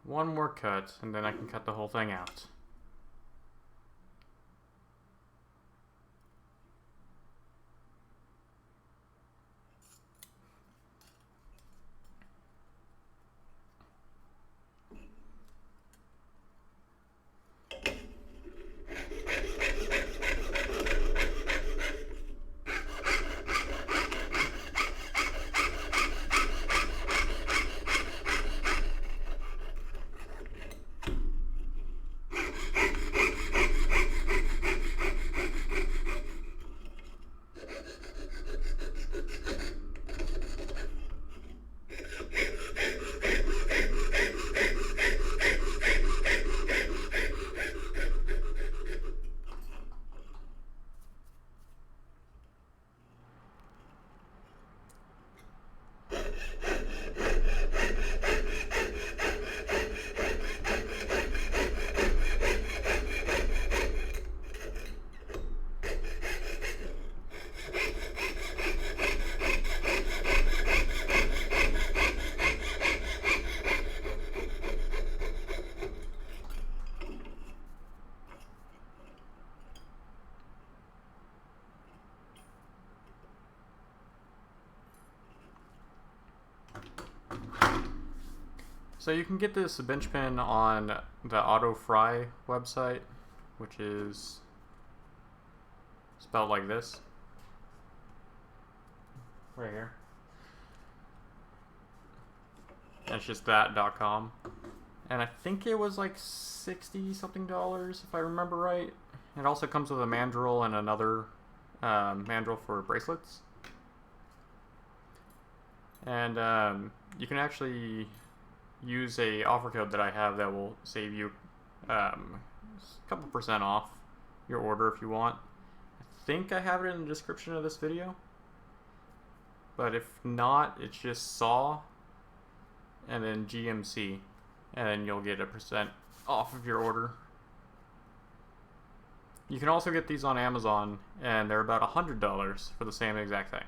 One more cut, and then I can cut the whole thing out. So you can get this bench pin on the Auto Fry website, which is spelled like this. Right here. And it's just that.com. And I think it was like $60 something if I remember right. It also comes with a mandrel and another mandrel for bracelets. And you can actually use a offer code that I have that will save you a couple % off your order if you want. I think I have it in the description of this video. But if not, it's just SAW and then GMC, and then you'll get a % off of your order. You can also get these on Amazon, and they're about $100 for the same exact thing.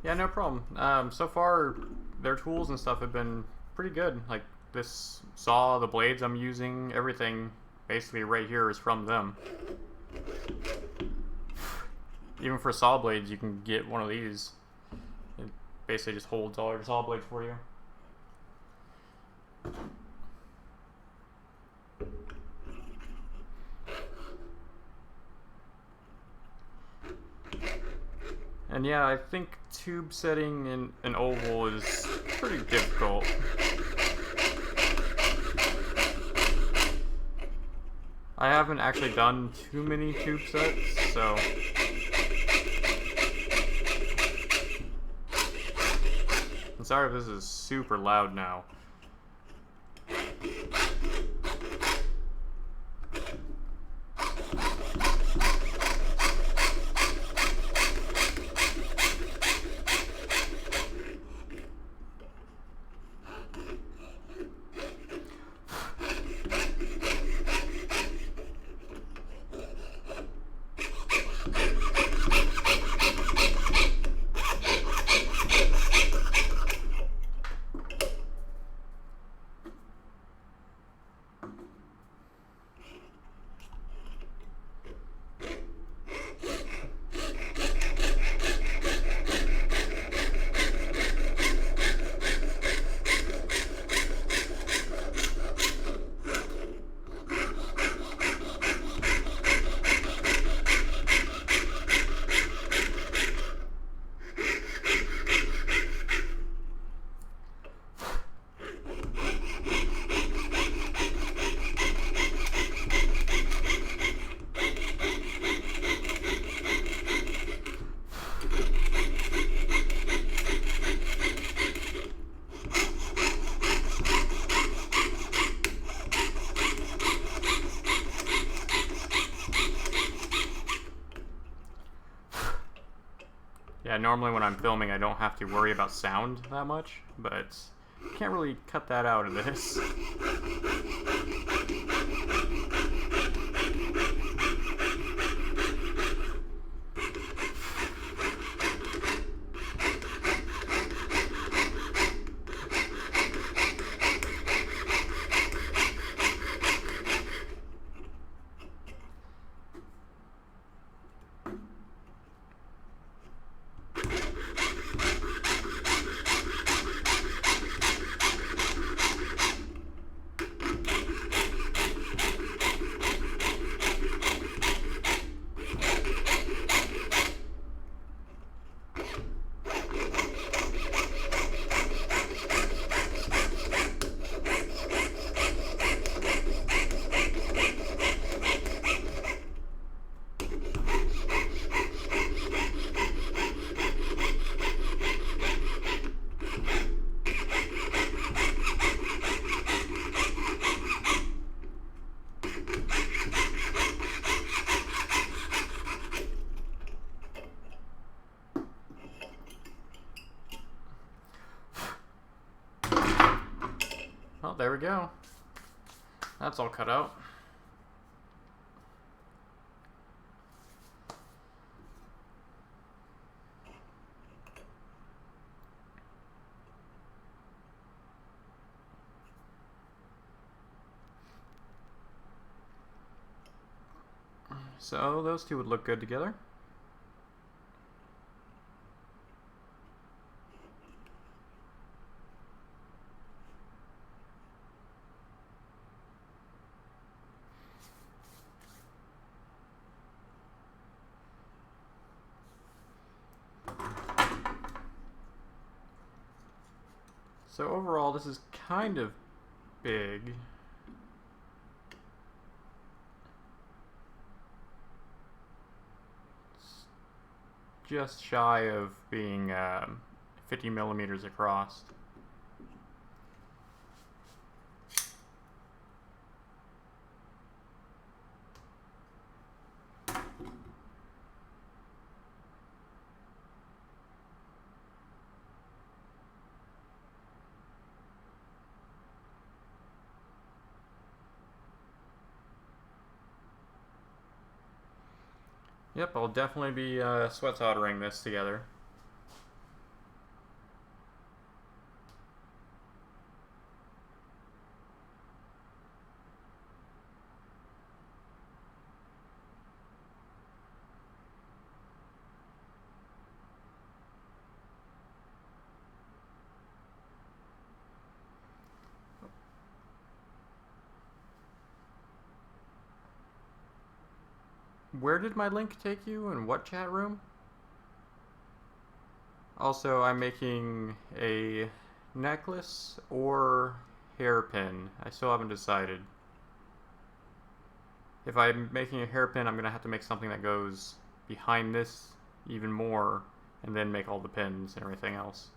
Yeah, no problem. So far, their tools and stuff have been pretty good. Like this saw, the blades I'm using, everything basically right here is from them. Even for saw blades, you can get one of these. It basically just holds all your saw blades for you. And yeah, I think tube setting in an oval is pretty difficult. I haven't actually done too many tube sets, so I'm sorry if this is super loud now. Yeah, normally when I'm filming I don't have to worry about sound that much, but can't really cut that out of this. there we go. That's all cut out. So those two would look good together. So overall, this is kind of big. It's just shy of being 50 millimeters across. Yep, I'll definitely be sweat soldering this together. Where did my link take you, and what chat room? Also, I'm making a necklace or hairpin. I still haven't decided. If I'm making a hairpin, I'm going to have to make something that goes behind this even more, and then make all the pins and everything else.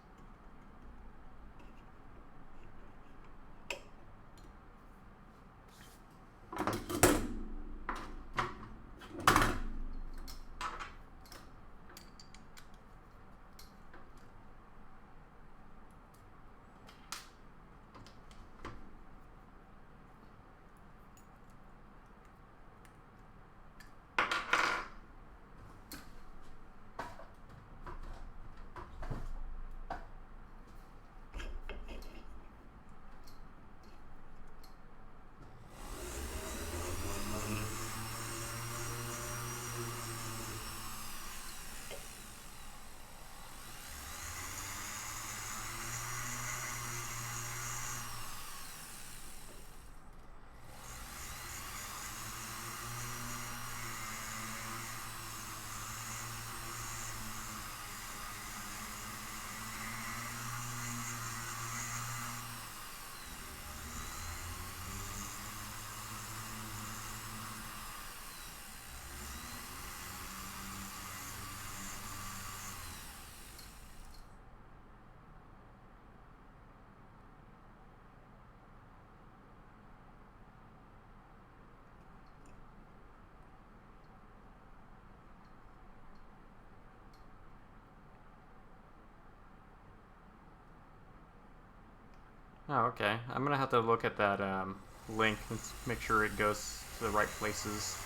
Oh, okay. I'm gonna have to look at that link and make sure it goes to the right places.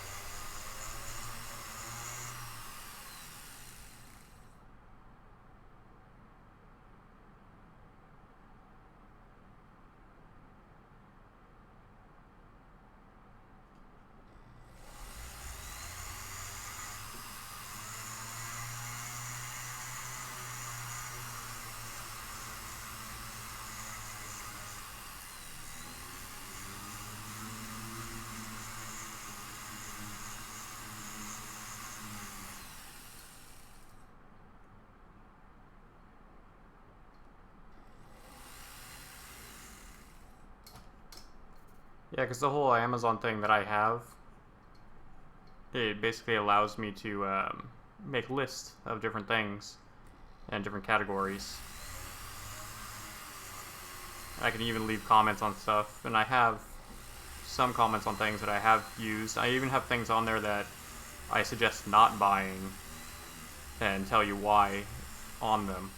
Yeah, because the whole Amazon thing that I have, it basically allows me to make lists of different things and different categories. I can even leave comments on stuff, and I have some comments on things that I have used. I even have things on there that I suggest not buying and tell you why on them.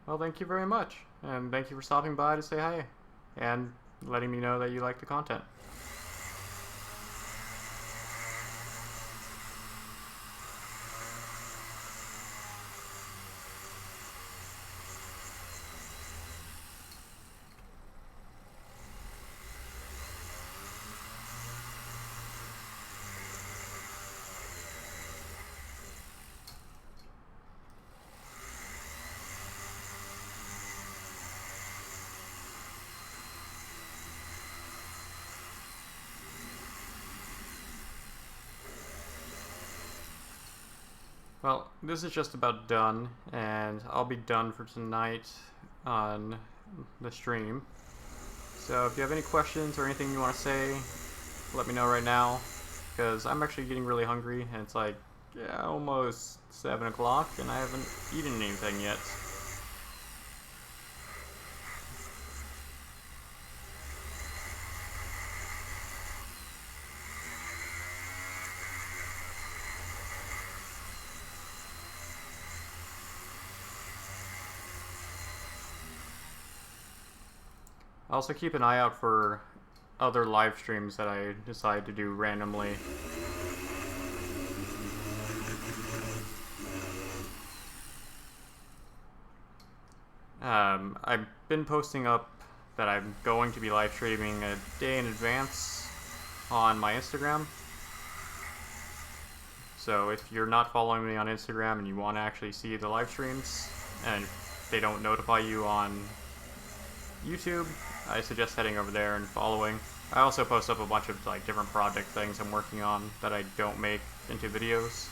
Well, thank you very much, and thank you for stopping by to say hi, and letting me know that you like the content. Well, this is just about done, and I'll be done for tonight on the stream. So if you have any questions or anything you want to say, let me know right now, because I'm actually getting really hungry, and it's like, yeah, almost 7 o'clock, and I haven't eaten anything yet. Also keep an eye out for other live streams that I decide to do randomly. I've been posting up that I'm going to be live streaming a day in advance on my Instagram. So if you're not following me on Instagram and you want to actually see the live streams, and they don't notify you on YouTube, I suggest heading over there and following. I also post up a bunch of like different project things I'm working on that I don't make into videos.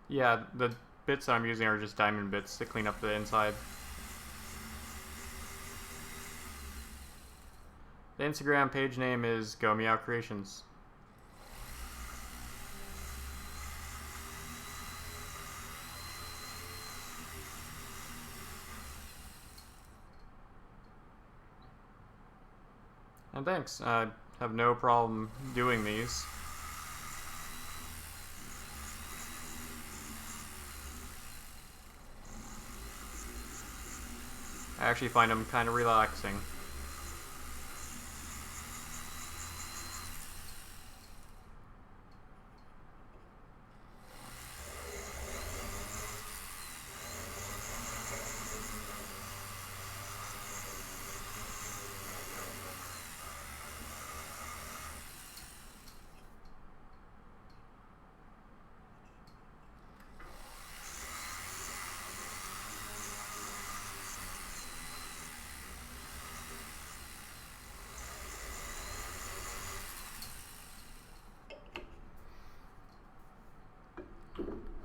Yeah, the bits I'm using are just diamond bits to clean up the inside. The Instagram page name is Go Meow Creations. And thanks. I have no problem doing these. I actually find them kind of relaxing.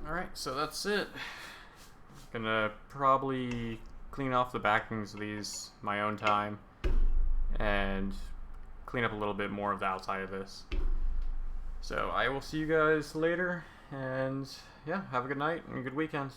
Alright, so that's it. Gonna probably clean off the backings of these my own time and clean up a little bit more of the outside of this. So I will see you guys later, and yeah, have a good night and a good weekend.